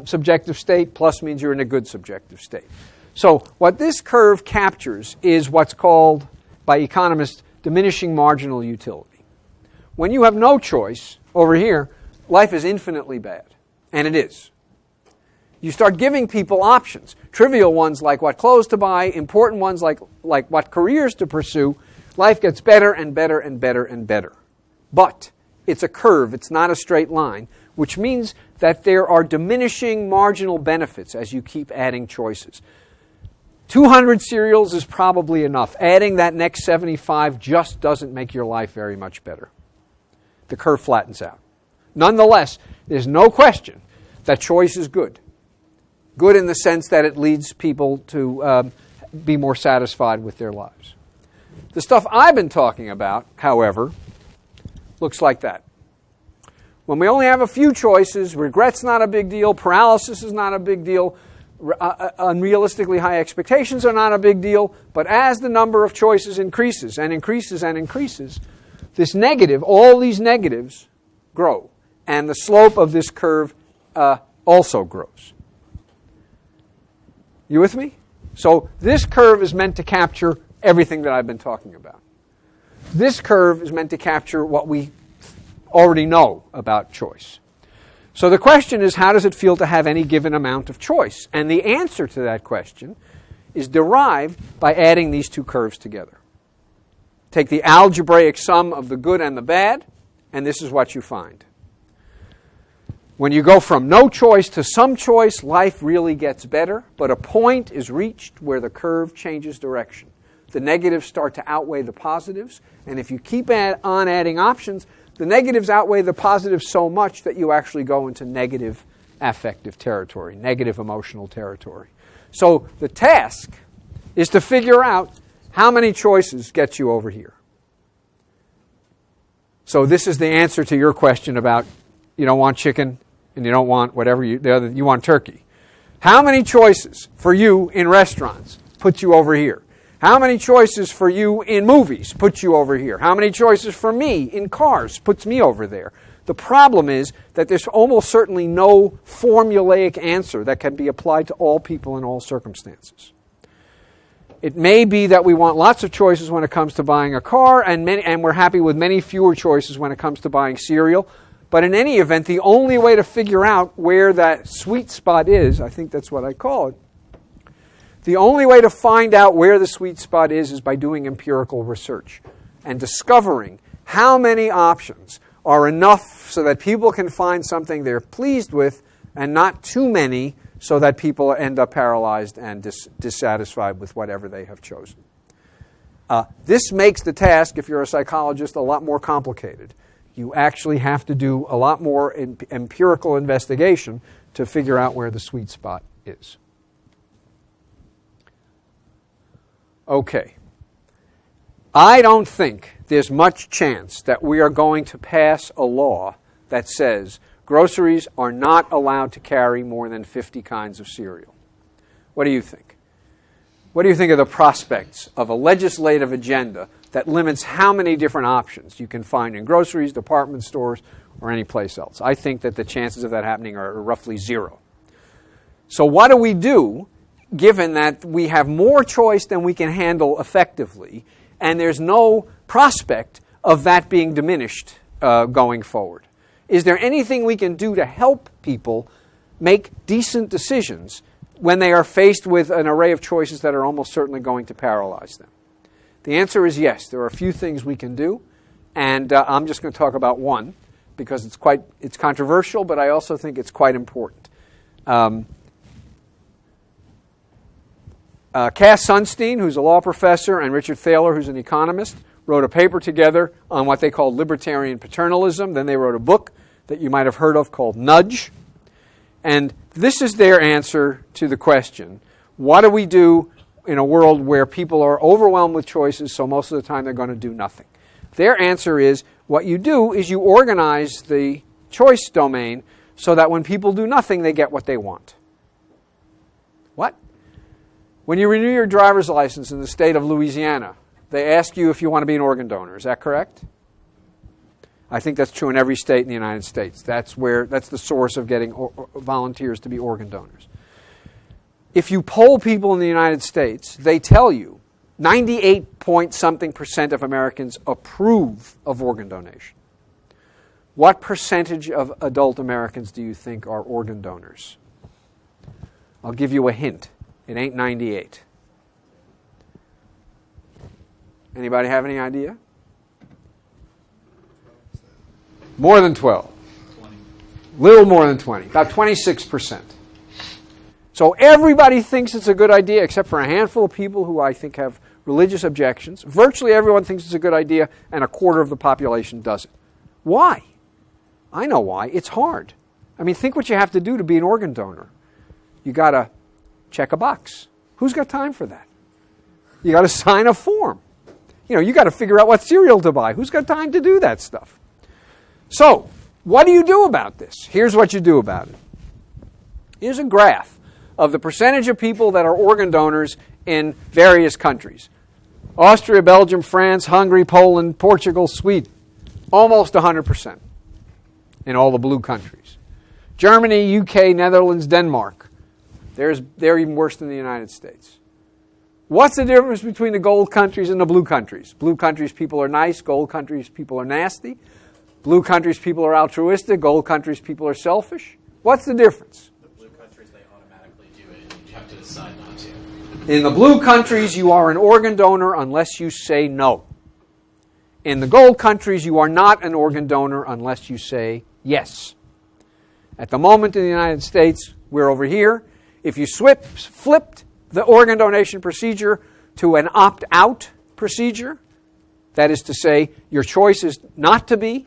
subjective state. Plus means you're in a good subjective state. So what this curve captures is what's called, by economists, diminishing marginal utility. When you have no choice, over here, life is infinitely bad. And it is. You start giving people options. Trivial ones like what clothes to buy, important ones like what careers to pursue. Life gets better and better and better and better. But it's a curve, it's not a straight line, which means that there are diminishing marginal benefits as you keep adding choices. 200 cereals is probably enough. Adding that next 75 just doesn't make your life very much better. The curve flattens out. Nonetheless, there's no question that choice is good. Good in the sense that it leads people to be more satisfied with their lives. The stuff I've been talking about, however, looks like that. When we only have a few choices, regret's not a big deal, paralysis is not a big deal, unrealistically high expectations are not a big deal, but as the number of choices increases and increases and increases, this negative, all these negatives grow, and the slope of this curve also grows. You with me? So this curve is meant to capture everything that I've been talking about. This curve is meant to capture what we already know about choice. So the question is, how does it feel to have any given amount of choice? And the answer to that question is derived by adding these two curves together. Take the algebraic sum of the good and the bad, and this is what you find. When you go from no choice to some choice, life really gets better, but a point is reached where the curve changes direction. The negatives start to outweigh the positives, and if you keep on adding options, the negatives outweigh the positives so much that you actually go into negative affective territory, negative emotional territory. So the task is to figure out how many choices get you over here. So this is the answer to your question about you don't want chicken and you don't want whatever you want turkey. How many choices for you in restaurants put you over here? How many choices for you in movies puts you over here? How many choices for me in cars puts me over there? The problem is that there's almost certainly no formulaic answer that can be applied to all people in all circumstances. It may be that we want lots of choices when it comes to buying a car, and we're happy with many fewer choices when it comes to buying cereal. But in any event, the only way to figure out where that sweet spot is, I think that's what I call it, the only way to find out where the sweet spot is by doing empirical research and discovering how many options are enough so that people can find something they're pleased with and not too many so that people end up paralyzed and dissatisfied with whatever they have chosen. This makes the task, if you're a psychologist, a lot more complicated. You actually have to do a lot more empirical investigation to figure out where the sweet spot is. Okay. I don't think there's much chance that we are going to pass a law that says groceries are not allowed to carry more than 50 kinds of cereal. What do you think? What do you think of the prospects of a legislative agenda that limits how many different options you can find in groceries, department stores, or any place else. I think that the chances of that happening are roughly zero. So what do we do, given that we have more choice than we can handle effectively, and there's no prospect of that being diminished going forward? Is there anything we can do to help people make decent decisions when they are faced with an array of choices that are almost certainly going to paralyze them? The answer is yes. There are a few things we can do, and I'm just going to talk about one because it's controversial, but I also think it's quite important. Cass Sunstein, who's a law professor, and Richard Thaler, who's an economist, wrote a paper together on what they called libertarian paternalism. Then they wrote a book that you might have heard of called Nudge. And this is their answer to the question, what do we do in a world where people are overwhelmed with choices, so most of the time they're going to do nothing? Their answer is, what you do is you organize the choice domain so that when people do nothing, they get what they want. What? When you renew your driver's license in the state of Louisiana, they ask you if you want to be an organ donor. Is that correct? I think that's true in every state in the United States. That's the source of getting volunteers to be organ donors. If you poll people in the United States, they tell you 98-point-something% of Americans approve of organ donation. What percentage of adult Americans do you think are organ donors? I'll give you a hint. It ain't 98. Anybody have any idea? More than 12. 20. Little more than 20. About 26%. So everybody thinks it's a good idea, except for a handful of people who I think have religious objections. Virtually everyone thinks it's a good idea, and a quarter of the population doesn't. Why? I know why. It's hard. I mean, think what you have to do to be an organ donor. You got to check a box. Who's got time for that? You got to sign a form. You got to figure out what cereal to buy. Who's got time to do that stuff? So, what do you do about this? Here's what you do about it. Here's a graph of the percentage of people that are organ donors in various countries. Austria, Belgium, France, Hungary, Poland, Portugal, Sweden. Almost 100% in all the blue countries. Germany, UK, Netherlands, Denmark. They're even worse than the United States. What's the difference between the gold countries and the blue countries? Blue countries, people are nice. Gold countries, people are nasty. Blue countries, people are altruistic. Gold countries, people are selfish. What's the difference? The blue countries, they automatically do it, and you have to decide not to. In the blue countries, you are an organ donor unless you say no. In the gold countries, you are not an organ donor unless you say yes. At the moment in the United States, we're over here. If you flipped the organ donation procedure to an opt-out procedure, that is to say, your choice is not to be,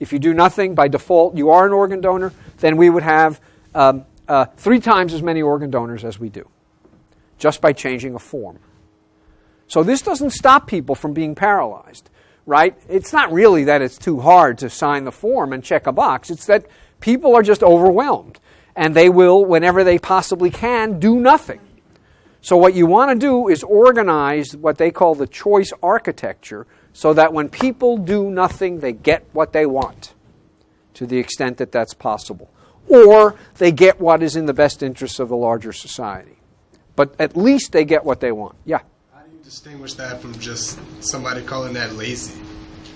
if you do nothing, by default, you are an organ donor, then we would have 3 times as many organ donors as we do, just by changing a form. So this doesn't stop people from being paralyzed, right? It's not really that it's too hard to sign the form and check a box. It's that people are just overwhelmed, and they will, whenever they possibly can, do nothing. So what you want to do is organize what they call the choice architecture so that when people do nothing, they get what they want, to the extent that that's possible. Or they get what is in the best interests of the larger society. But at least they get what they want. Yeah? How do you distinguish that from just somebody calling that lazy?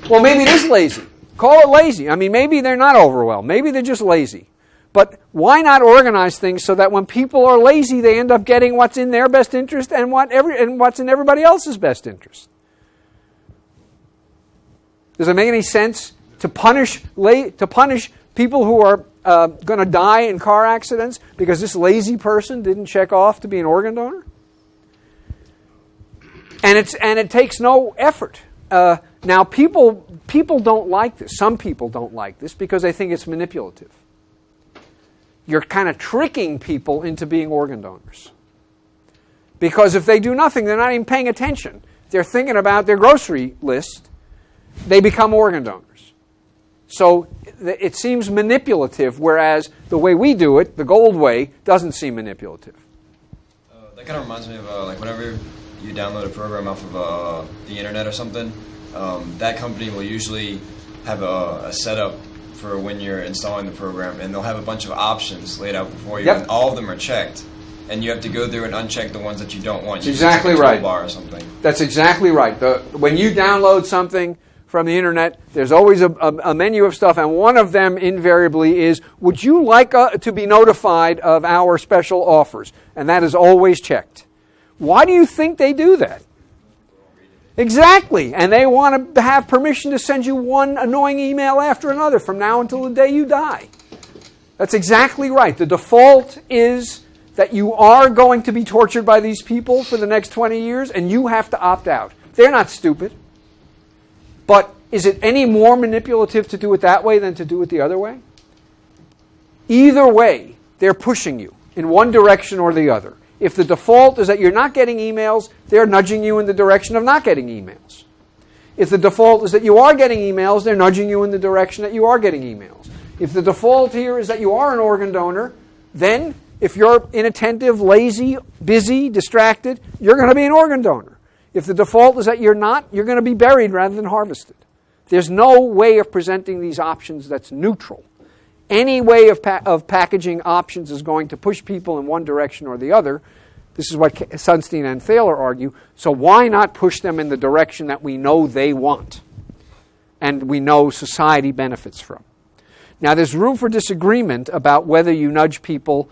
Well, maybe it is lazy. Call it lazy. I mean, maybe they're not overwhelmed. Maybe they're just lazy. But why not organize things so that when people are lazy, they end up getting what's in their best interest and what's in everybody else's best interest? Does it make any sense to punish people who are going to die in car accidents because this lazy person didn't check off to be an organ donor? And it takes no effort. Now, people don't like this. Some people don't like this because they think it's manipulative. You're kind of tricking people into being organ donors. Because if they do nothing, they're not even paying attention. They're thinking about their grocery list. They become organ donors. So it seems manipulative, whereas the way we do it, the gold way, doesn't seem manipulative. That kind of reminds me of like whenever you download a program off of the internet or something, that company will usually have a setup for when you're installing the program, and they'll have a bunch of options laid out before you, Yep. and all of them are checked. And you have to go through and uncheck the ones that you don't want. That's exactly right. Bar or something. That's exactly right. When you download something from the internet, there's always a menu of stuff, and one of them invariably is, would you like to be notified of our special offers? And that is always checked. Why do you think they do that? Exactly. And they want to have permission to send you one annoying email after another from now until the day you die. That's exactly right. The default is that you are going to be tortured by these people for the next 20 years, and you have to opt out. They're not stupid. But is it any more manipulative to do it that way than to do it the other way? Either way, they're pushing you in one direction or the other. If the default is that you're not getting emails, they're nudging you in the direction of not getting emails. If the default is that you are getting emails, they're nudging you in the direction that you are getting emails. If the default here is that you are an organ donor, then if you're inattentive, lazy, busy, distracted, you're going to be an organ donor. If the default is that you're not, you're going to be buried rather than harvested. There's no way of presenting these options that's neutral. Any way of packaging options is going to push people in one direction or the other. This is what Sunstein and Thaler argue. So why not push them in the direction that we know they want and we know society benefits from? Now, there's room for disagreement about whether you nudge people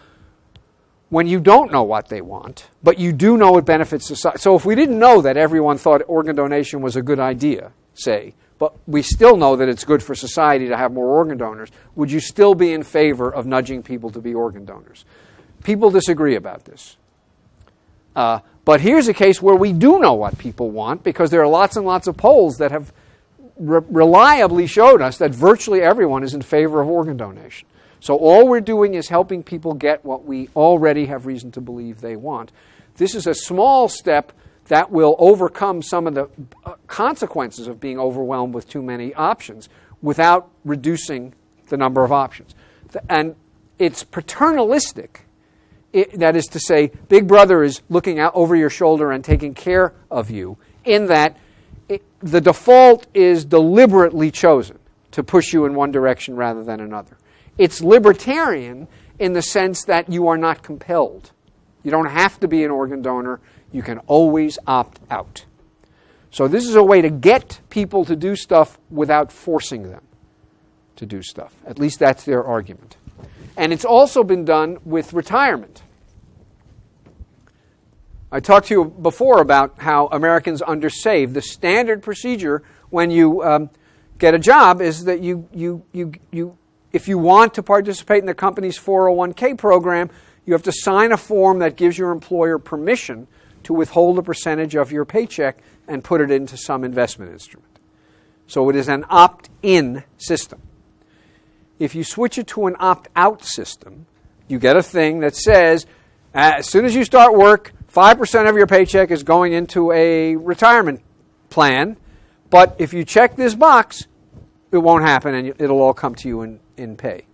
when you don't know what they want, but you do know it benefits society. So if we didn't know that everyone thought organ donation was a good idea, say, but we still know that it's good for society to have more organ donors, would you still be in favor of nudging people to be organ donors? People disagree about this. But here's a case where we do know what people want, because there are lots and lots of polls that have reliably showed us that virtually everyone is in favor of organ donation. So all we're doing is helping people get what we already have reason to believe they want. This is a small step that will overcome some of the consequences of being overwhelmed with too many options without reducing the number of options. And it's paternalistic. That is to say, Big Brother is looking out over your shoulder and taking care of you, in that the default is deliberately chosen to push you in one direction rather than another. It's libertarian in the sense that you are not compelled. You don't have to be an organ donor. You can always opt out. So this is a way to get people to do stuff without forcing them to do stuff. At least that's their argument. And it's also been done with retirement. I talked to you before about how Americans undersave. The standard procedure when you get a job is that if you want to participate in the company's 401k program, you have to sign a form that gives your employer permission to withhold a percentage of your paycheck and put it into some investment instrument. So it is an opt-in system. If you switch it to an opt-out system, you get a thing that says, as soon as you start work, 5% of your paycheck is going into a retirement plan, but if you check this box, it won't happen and it'll all come to you in pay.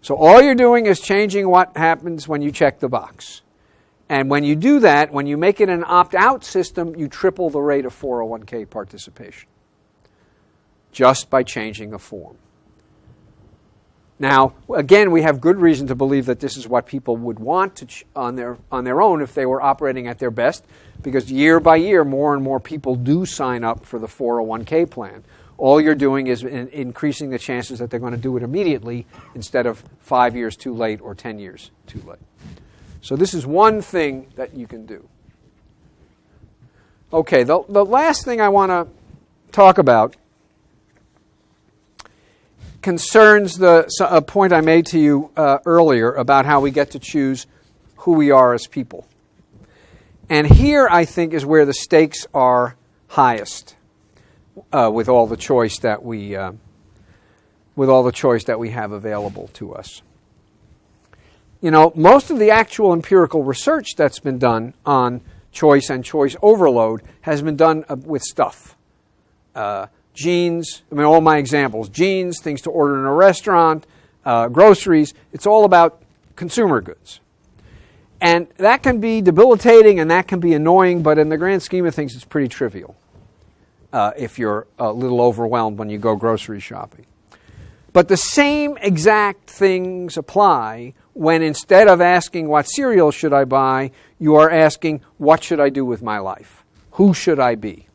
So all you're doing is changing what happens when you check the box. And when you do that, when you make it an opt-out system, you triple the rate of 401k participation just by changing a form. Now, again, we have good reason to believe that this is what people would want to on their own if they were operating at their best, because year by year, more and more people do sign up for the 401k plan. All you're doing is increasing the chances that they're going to do it immediately instead of 5 years too late or 10 years too late. So this is one thing that you can do. Okay, the last thing I want to talk about concerns a point I made to you earlier about how we get to choose who we are as people. And here, I think, is where the stakes are highest with all the choice that we have available to us. You know, most of the actual empirical research that's been done on choice and choice overload has been done with stuff. Jeans, all my examples, jeans, things to order in a restaurant, groceries, it's all about consumer goods. And that can be debilitating and that can be annoying, but in the grand scheme of things, it's pretty trivial. if you're a little overwhelmed when you go grocery shopping. But the same exact things apply when instead of asking what cereal should I buy, you are asking what should I do with my life? Who should I be?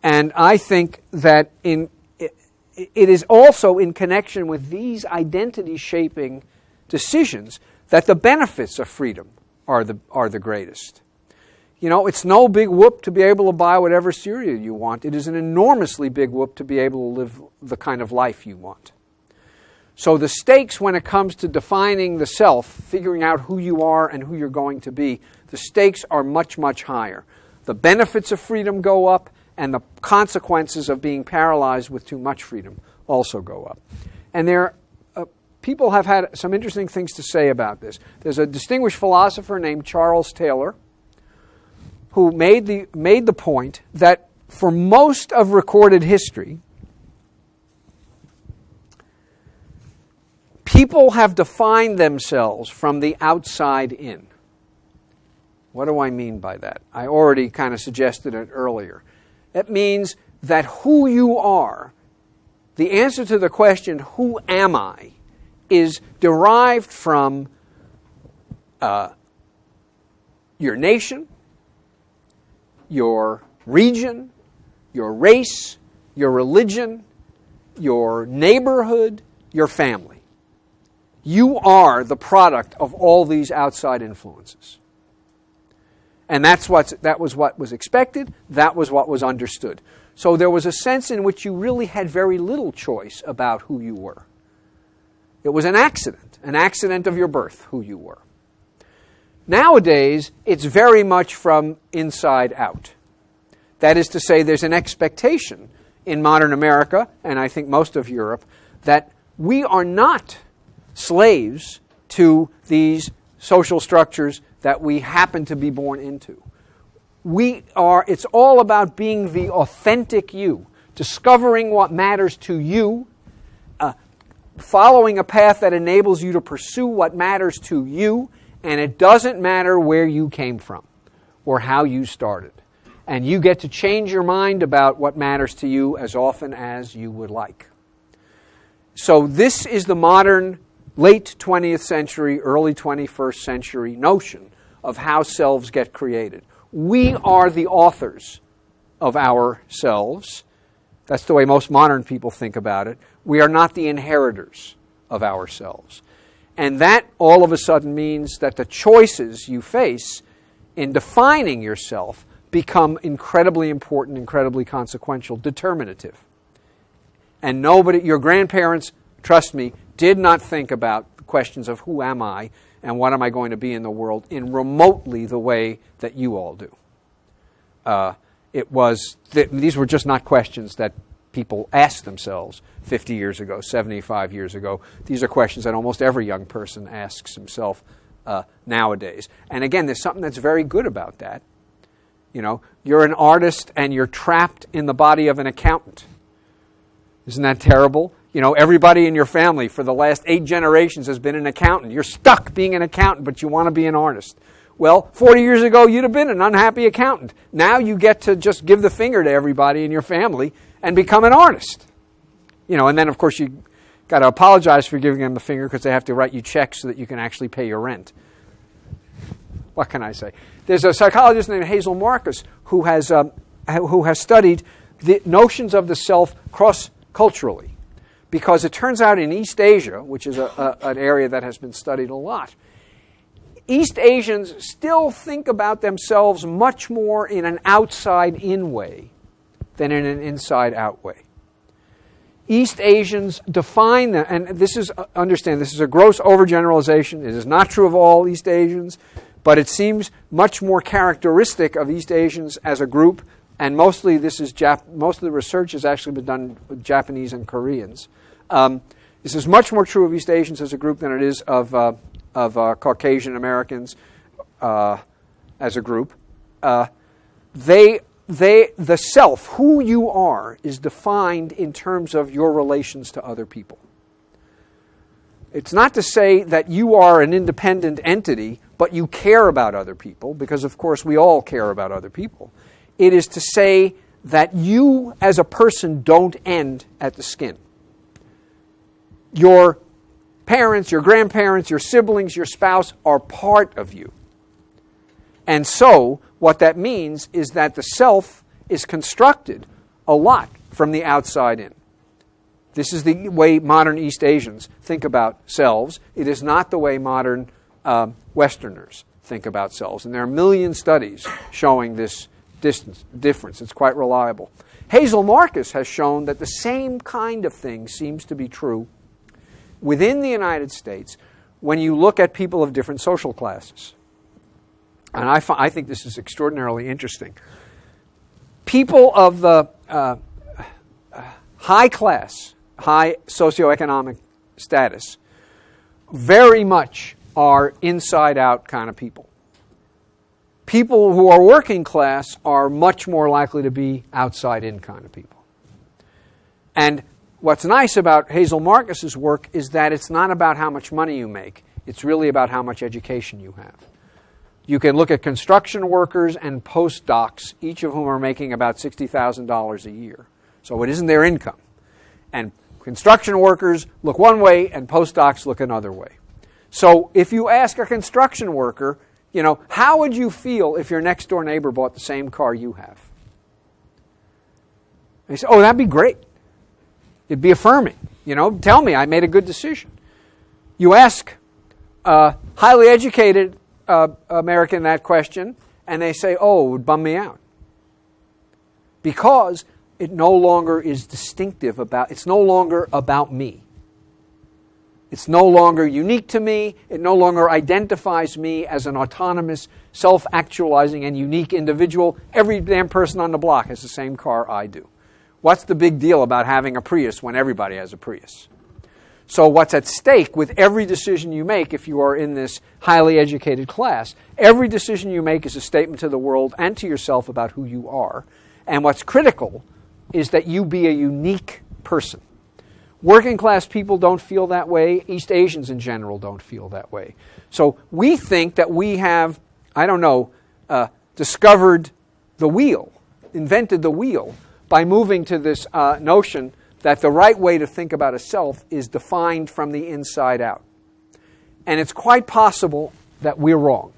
And I think that it is also in connection with these identity-shaping decisions that the benefits of freedom are the greatest. You know, it's no big whoop to be able to buy whatever cereal you want. It is an enormously big whoop to be able to live the kind of life you want. So the stakes when it comes to defining the self, figuring out who you are and who you're going to be, the stakes are much, much higher. The benefits of freedom go up, and the consequences of being paralyzed with too much freedom also go up. And people have had some interesting things to say about this. There's a distinguished philosopher named Charles Taylor who made the point that for most of recorded history, people have defined themselves from the outside in. What do I mean by that? I already kind of suggested it earlier. It means that who you are, the answer to the question, who am I, is derived from your nation, your region, your race, your religion, your neighborhood, your family. You are the product of all these outside influences. And that was what was expected. That was what was understood. So there was a sense in which you really had very little choice about who you were. It was an accident of your birth, who you were. Nowadays, it's very much from inside out. That is to say, there's an expectation in modern America, and I think most of Europe, that we are not slaves to these social structures that we happen to be born into. It's all about being the authentic you, discovering what matters to you, following a path that enables you to pursue what matters to you, and it doesn't matter where you came from or how you started. And you get to change your mind about what matters to you as often as you would like. So this is the modern, late 20th century, early 21st century notion of how selves get created. We are the authors of ourselves. That's the way most modern people think about it. We are not the inheritors of ourselves. And that all of a sudden means that the choices you face in defining yourself become incredibly important, incredibly consequential, determinative. And your grandparents, trust me, did not think about the questions of who am I and what am I going to be in the world in remotely the way that you all do. These were just not questions that people asked themselves 50 years ago, 75 years ago. These are questions that almost every young person asks himself nowadays. And again, there's something that's very good about that. You know, you're an artist and you're trapped in the body of an accountant. Isn't that terrible? You know, everybody in your family for the last 8 generations has been an accountant. You're stuck being an accountant, but you want to be an artist. Well, 40 years ago, you'd have been an unhappy accountant. Now you get to just give the finger to everybody in your family and become an artist. You know, and then, of course, you got to apologize for giving them the finger because they have to write you checks so that you can actually pay your rent. What can I say? There's a psychologist named Hazel Marcus who has studied the notions of the self cross-culturally. Because it turns out in East Asia, which is an area that has been studied a lot, East Asians still think about themselves much more in an outside-in way than in an inside-out way. East Asians define them, and understand, this is a gross overgeneralization. It is not true of all East Asians, but it seems much more characteristic of East Asians as a group, and mostly most of the research has actually been done with Japanese and Koreans. This is much more true of East Asians as a group than it is of Caucasian Americans as a group. The self, who you are, is defined in terms of your relations to other people. It's not to say that you are an independent entity, but you care about other people, because of course we all care about other people. It is to say that you as a person don't end at the skin. Your parents, your grandparents, your siblings, your spouse are part of you. And so what that means is that the self is constructed a lot from the outside in. This is the way modern East Asians think about selves. It is not the way modern Westerners think about selves. And there are a million studies showing this difference. It's quite reliable. Hazel Marcus has shown that the same kind of thing seems to be true within the United States when you look at people of different social classes. And I think this is extraordinarily interesting. People of the high class, high socioeconomic status, very much are inside-out kind of people. People who are working class are much more likely to be outside-in kind of people. And what's nice about Hazel Marcus's work is that it's not about how much money you make. It's really about how much education you have. You can look at construction workers and postdocs, each of whom are making about $60,000 a year. So it isn't their income. And construction workers look one way and postdocs look another way. So if you ask a construction worker, how would you feel if your next door neighbor bought the same car you have? They say, oh, that'd be great. It'd be affirming. Tell me I made a good decision. You ask a highly educated American that question, and they say, oh, it would bum me out. Because it no longer is distinctive it's no longer about me. It's no longer unique to me. It no longer identifies me as an autonomous, self-actualizing, and unique individual. Every damn person on the block has the same car I do. What's the big deal about having a Prius when everybody has a Prius? So what's at stake with every decision you make, if you are in this highly educated class, every decision you make is a statement to the world and to yourself about who you are. And what's critical is that you be a unique person. Working class people don't feel that way. East Asians in general don't feel that way. So we think that we have, discovered the wheel, invented the wheel, by moving to this notion that the right way to think about a self is defined from the inside out. And it's quite possible that we're wrong.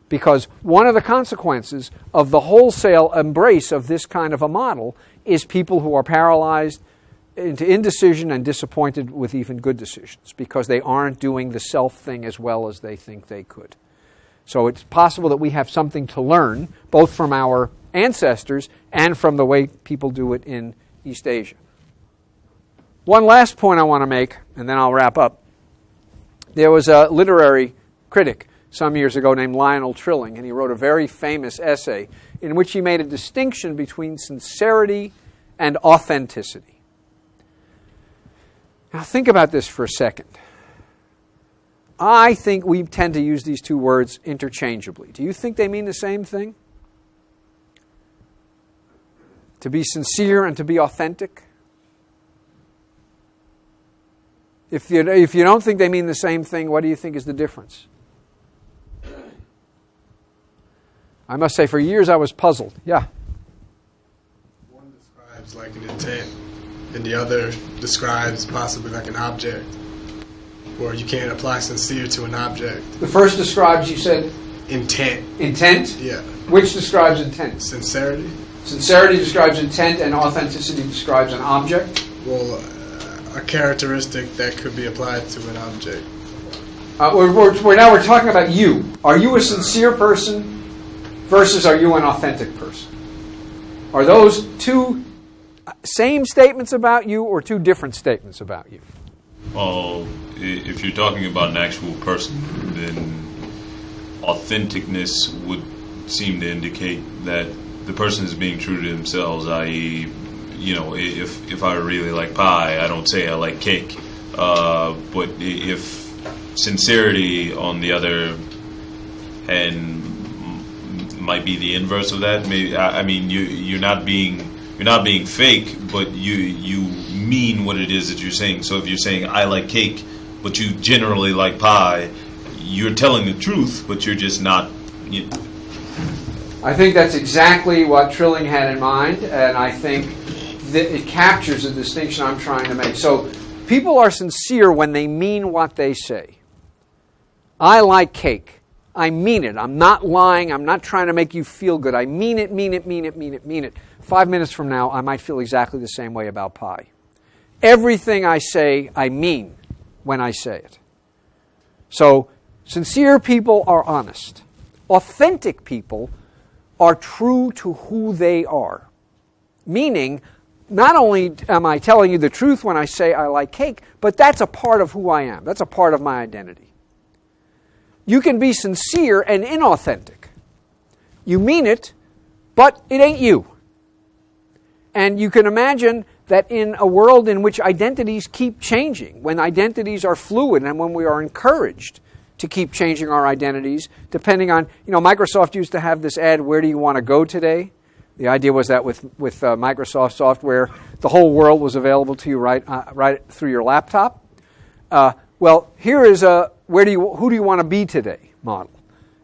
Because one of the consequences of the wholesale embrace of this kind of a model is people who are paralyzed into indecision and disappointed with even good decisions because they aren't doing the self thing as well as they think they could. So it's possible that we have something to learn, both from our ancestors and from the way people do it in East Asia. One last point I want to make, and then I'll wrap up. There was a literary critic some years ago named Lionel Trilling, and he wrote a very famous essay in which he made a distinction between sincerity and authenticity. Now think about this for a second. I think we tend to use these two words interchangeably. Do you think they mean the same thing? To be sincere and to be authentic? If you don't think they mean the same thing, what do you think is the difference? I must say, for years I was puzzled. Yeah? One describes like an intent, and the other describes possibly like an object, or you can't apply sincere to an object. The first describes, you said? Intent. Intent? Yeah. Which describes intent? Sincerity. Sincerity describes intent, and authenticity describes an object? Well, a characteristic that could be applied to an object. Now we're talking about you. Are you a sincere person versus are you an authentic person? Are those two same statements about you or two different statements about you? Well, if you're talking about an actual person, then authenticness would seem to indicate that the person is being true to themselves, i.e., if I really like pie, I don't say I like cake. But if sincerity, on the other hand, might be the inverse of that, maybe you're not being fake, but you mean what it is that you're saying. So if you're saying I like cake, but you generally like pie, you're telling the truth, but you're just not. I think that's exactly what Trilling had in mind, and I think that it captures the distinction I'm trying to make. So people are sincere when they mean what they say. I like cake. I mean it. I'm not lying. I'm not trying to make you feel good. I mean it, mean it, mean it, mean it, mean it. 5 minutes from now, I might feel exactly the same way about pie. Everything I say, I mean when I say it. So sincere people are honest. Authentic people are true to who they are. Meaning, not only am I telling you the truth when I say I like cake, but that's a part of who I am. That's a part of my identity. You can be sincere and inauthentic. You mean it, but it ain't you. And you can imagine that in a world in which identities keep changing, when identities are fluid and when we are encouraged to keep changing our identities, depending on, Microsoft used to have this ad, where do you want to go today? The idea was that with Microsoft software, the whole world was available to you right through your laptop. Well, here is a who do you want to be today model.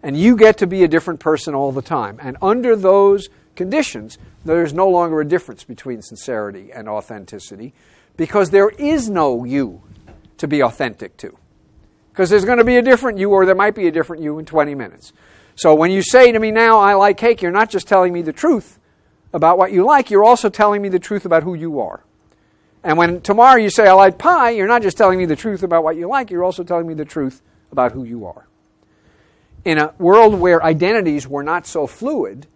And you get to be a different person all the time. And under those conditions, there's no longer a difference between sincerity and authenticity, because there is no you to be authentic to. Because there's going to be a different you, or there might be a different you in 20 minutes. So when you say to me now, I like cake, you're not just telling me the truth about what you like, you're also telling me the truth about who you are. And when tomorrow you say, I like pie, you're not just telling me the truth about what you like, you're also telling me the truth about who you are. In a world where identities were not so fluid,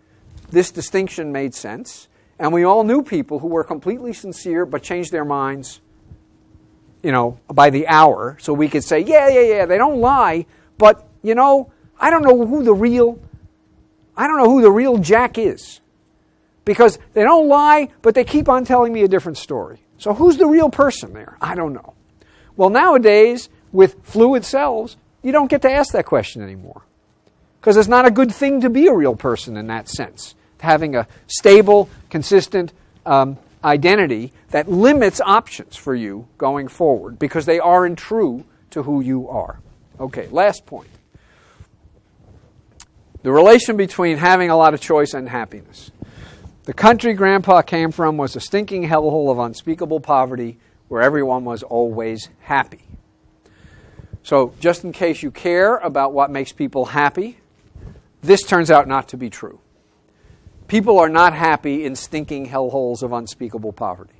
this distinction made sense, and we all knew people who were completely sincere but changed their minds, by the hour, so we could say, yeah, they don't lie, but, I don't know who the real Jack is. Because they don't lie, but they keep on telling me a different story. So who's the real person there? I don't know. Well, nowadays, with fluid selves, you don't get to ask that question anymore. Because it's not a good thing to be a real person in that sense. Having a stable, consistent identity that limits options for you going forward, because they aren't true to who you are. Okay, last point. The relation between having a lot of choice and happiness. The country Grandpa came from was a stinking hellhole of unspeakable poverty where everyone was always happy. So, just in case you care about what makes people happy, this turns out not to be true. People are not happy in stinking hellholes of unspeakable poverty.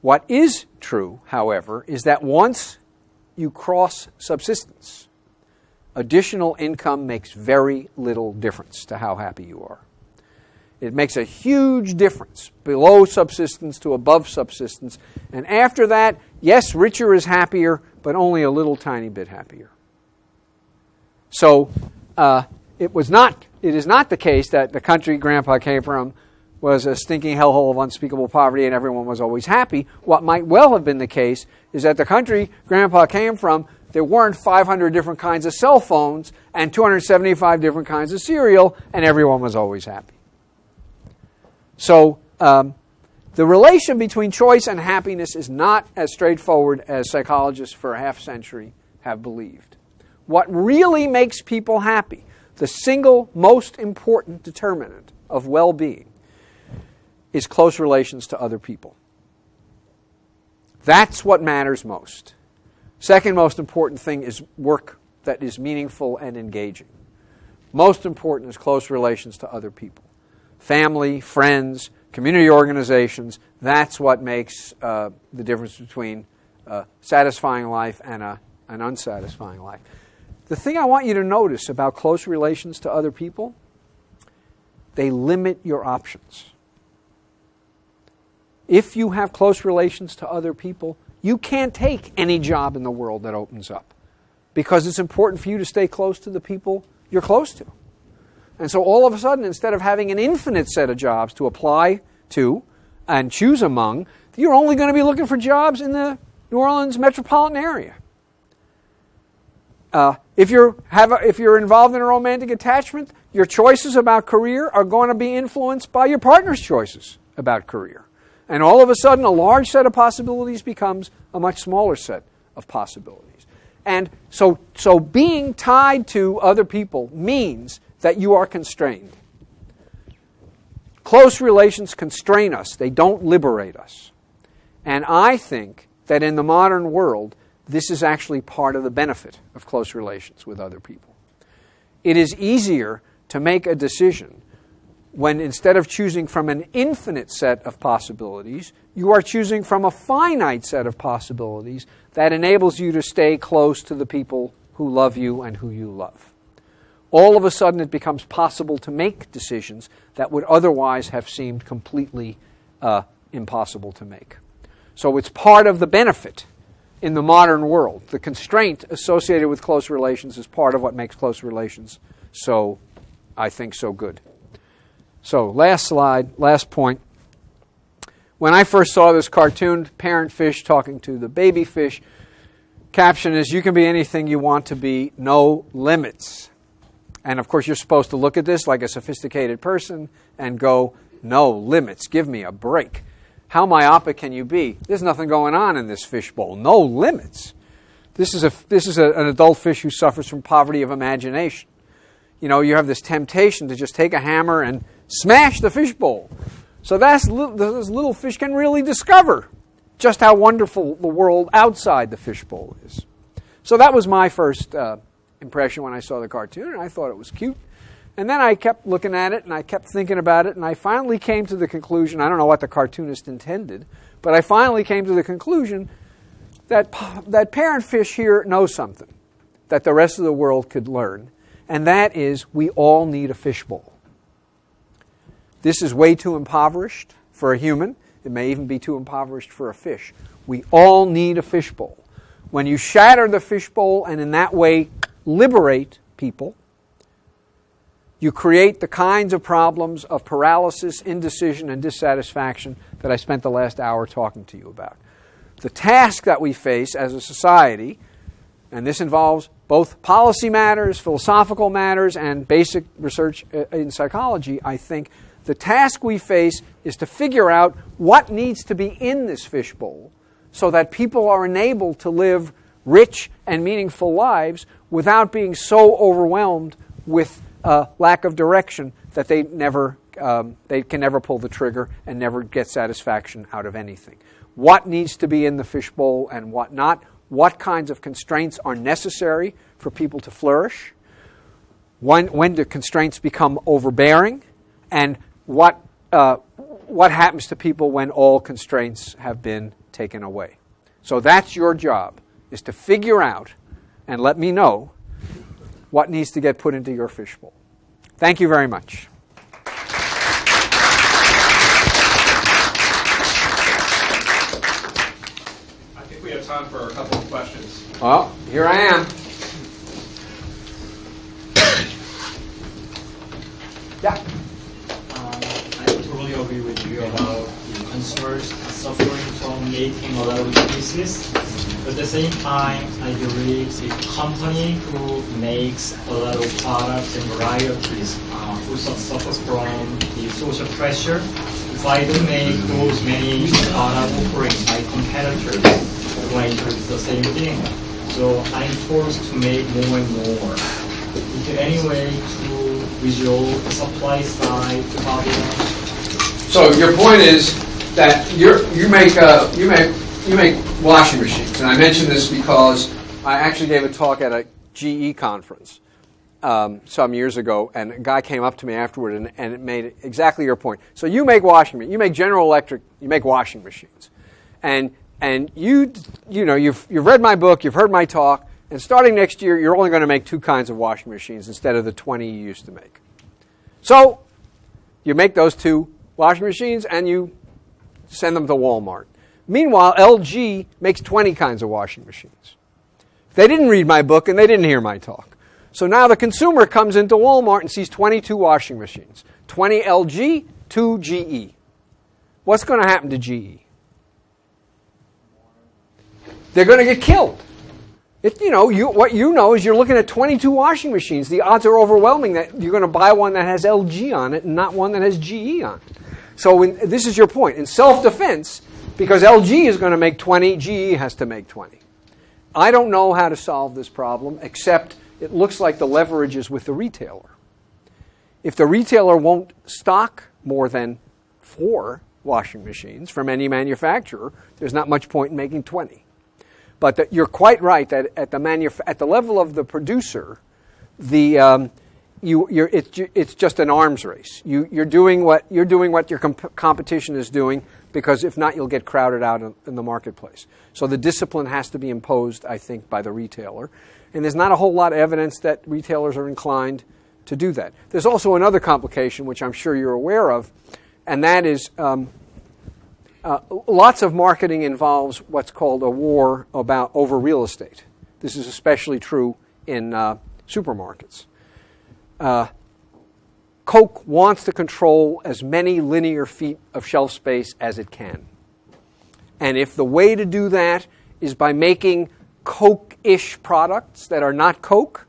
What is true, however, is that once you cross subsistence, additional income makes very little difference to how happy you are. It makes a huge difference below subsistence to above subsistence. And after that, yes, richer is happier, but only a little tiny bit happier. So it is not the case that the country Grandpa came from was a stinking hellhole of unspeakable poverty and everyone was always happy. What might well have been the case is that the country Grandpa came from, there weren't 500 different kinds of cell phones and 275 different kinds of cereal, and everyone was always happy. So the relation between choice and happiness is not as straightforward as psychologists for a half century have believed. What really makes people happy, the single most important determinant of well-being, is close relations to other people. That's what matters most. Second most important thing is work that is meaningful and engaging. Most important is close relations to other people. Family, friends, community organizations, that's what makes the difference between a satisfying life and an unsatisfying life. The thing I want you to notice about close relations to other people, they limit your options. If you have close relations to other people, you can't take any job in the world that opens up, because it's important for you to stay close to the people you're close to. And so all of a sudden, instead of having an infinite set of jobs to apply to and choose among, you're only going to be looking for jobs in the New Orleans metropolitan area. If you're involved in a romantic attachment, your choices about career are going to be influenced by your partner's choices about career. And all of a sudden, a large set of possibilities becomes a much smaller set of possibilities. And so being tied to other people means that you are constrained. Close relations constrain us. They don't liberate us. And I think that in the modern world, this is actually part of the benefit of close relations with other people. It is easier to make a decision when instead of choosing from an infinite set of possibilities, you are choosing from a finite set of possibilities that enables you to stay close to the people who love you and who you love. All of a sudden it becomes possible to make decisions that would otherwise have seemed completely impossible to make. So it's part of the benefit in the modern world. The constraint associated with close relations is part of what makes close relations so, I think, so good. So, last slide, last point. When I first saw this cartoon, parent fish talking to the baby fish, caption is, "You can be anything you want to be, no limits." And of course, you're supposed to look at this like a sophisticated person and go, no limits, give me a break. How myopic can you be? There's nothing going on in this fishbowl. No limits. This is an adult fish who suffers from poverty of imagination. You know, you have this temptation to just take a hammer and smash the fishbowl. So this little fish can really discover just how wonderful the world outside the fishbowl is. So that was my first impression when I saw the cartoon, and I thought it was cute. And then I kept looking at it, and I kept thinking about it, and I finally came to the conclusion, I don't know what the cartoonist intended, but I finally came to the conclusion that parent fish here knows something that the rest of the world could learn, and that is we all need a fishbowl. This is way too impoverished for a human. It may even be too impoverished for a fish. We all need a fishbowl. When you shatter the fishbowl and in that way liberate people, you create the kinds of problems of paralysis, indecision, and dissatisfaction that I spent the last hour talking to you about. The task that we face as a society, and this involves both policy matters, philosophical matters, and basic research in psychology, I think the task we face is to figure out what needs to be in this fishbowl so that people are enabled to live rich and meaningful lives without being so overwhelmed with lack of direction that they can never pull the trigger and never get satisfaction out of anything. What needs to be in the fishbowl and what not? What kinds of constraints are necessary for people to flourish? When do constraints become overbearing? And what happens to people when all constraints have been taken away? So that's your job, is to figure out and let me know what needs to get put into your fishbowl. Thank you very much. I think we have time for a couple of questions. Well, here I am. Yeah. I totally agree with you about the consumers suffering from making a lot of choices. But at the same time, I believe the company who makes a lot of products and varieties also suffers from the social pressure. If I don't make those many product offerings, my competitors are going to do the same thing. So I'm forced to make more and more. Is there any way to resolve the supply side problem? So your point is that you make washing machines, and I mention this because I actually gave a talk at a GE conference some years ago, and a guy came up to me afterward, and it made exactly your point. So you make washing machines, you make General Electric, you make washing machines, and you've read my book, you've heard my talk, and starting next year, you're only going to make 2 kinds of washing machines instead of the 20 you used to make. So you make those 2 washing machines, and you send them to Walmart. Meanwhile, LG makes 20 kinds of washing machines. They didn't read my book, and they didn't hear my talk. So now the consumer comes into Walmart and sees 22 washing machines. 20 LG, 2 GE. What's going to happen to GE? They're going to get killed. What you know is you're looking at 22 washing machines. The odds are overwhelming that you're going to buy one that has LG on it and not one that has GE on it. So this is your point. In self-defense, because LG is going to make 20, GE has to make 20. I don't know how to solve this problem, except it looks like the leverage is with the retailer. if the retailer won't stock more than 4 washing machines from any manufacturer, there's not much point in making 20. But you're quite right that at the level of the producer, it's just an arms race. You're doing what your competition is doing, because if not, you'll get crowded out in the marketplace. So the discipline has to be imposed, I think, by the retailer. And there's not a whole lot of evidence that retailers are inclined to do that. There's also another complication, which I'm sure you're aware of, and that is lots of marketing involves what's called a war over real estate. This is especially true in supermarkets. Coke wants to control as many linear feet of shelf space as it can. And if the way to do that is by making Coke-ish products that are not Coke,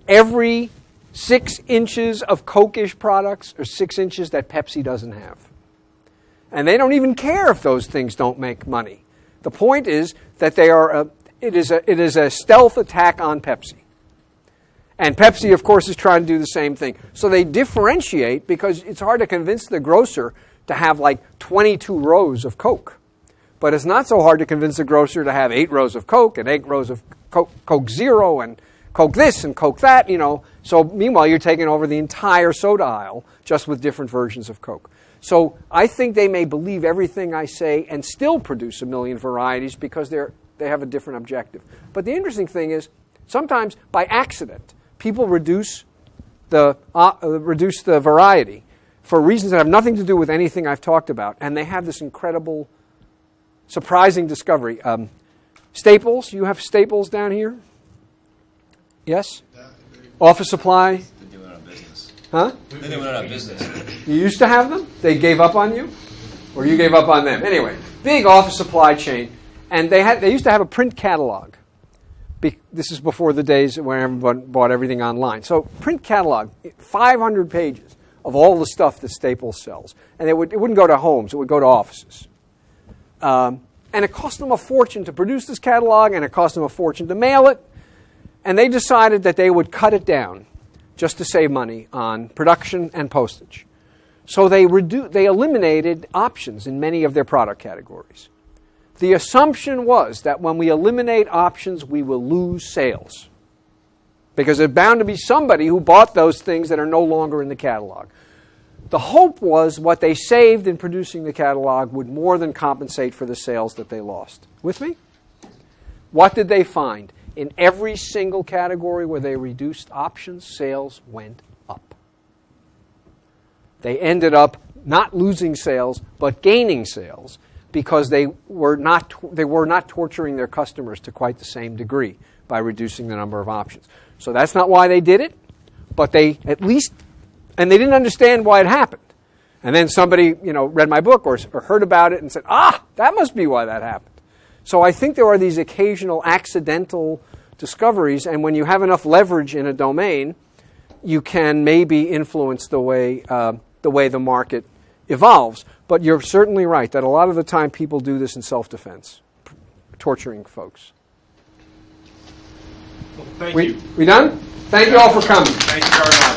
every 6 inches of Coke-ish products are 6 inches that Pepsi doesn't have. And they don't even care if those things don't make money. The point is that it is a stealth attack on Pepsi. And Pepsi, of course, is trying to do the same thing. So they differentiate, because it's hard to convince the grocer to have like 22 rows of Coke. But it's not so hard to convince the grocer to have 8 rows of Coke and 8 rows of Coke Zero and Coke this and Coke that, So meanwhile, you're taking over the entire soda aisle just with different versions of Coke. So I think they may believe everything I say and still produce a million varieties because they have a different objective. But the interesting thing is, sometimes by accident, people reduce the variety for reasons that have nothing to do with anything I've talked about, and they have this incredible, surprising discovery. Staples, you have Staples down here? Yes? Office supply? They went out of business. Huh? They went out of business. You used to have them? They gave up on you? Or you gave up on them? Anyway, big office supply chain, and they used to have a print catalog. This is before the days when everyone bought everything online. So print catalog, 500 pages of all the stuff that Staples sells. And it wouldn't go to homes, it would go to offices. And it cost them a fortune to produce this catalog, and it cost them a fortune to mail it. And they decided that they would cut it down just to save money on production and postage. So they eliminated options in many of their product categories. The assumption was that when we eliminate options, we will lose sales, because there's bound to be somebody who bought those things that are no longer in the catalog. The hope was what they saved in producing the catalog would more than compensate for the sales that they lost. With me? What did they find? In every single category where they reduced options, sales went up. They ended up not losing sales, but gaining sales, because they were not torturing their customers to quite the same degree by reducing the number of options. So that's not why they did it, but they at least, and they didn't understand why it happened. And then somebody, read my book or heard about it and said, that must be why that happened. So I think there are these occasional accidental discoveries, and when you have enough leverage in a domain, you can maybe influence the way the market evolves. But you're certainly right that a lot of the time people do this in self-defense, torturing folks. Well, thank you. We done? Thank you all for coming. Thank you very much.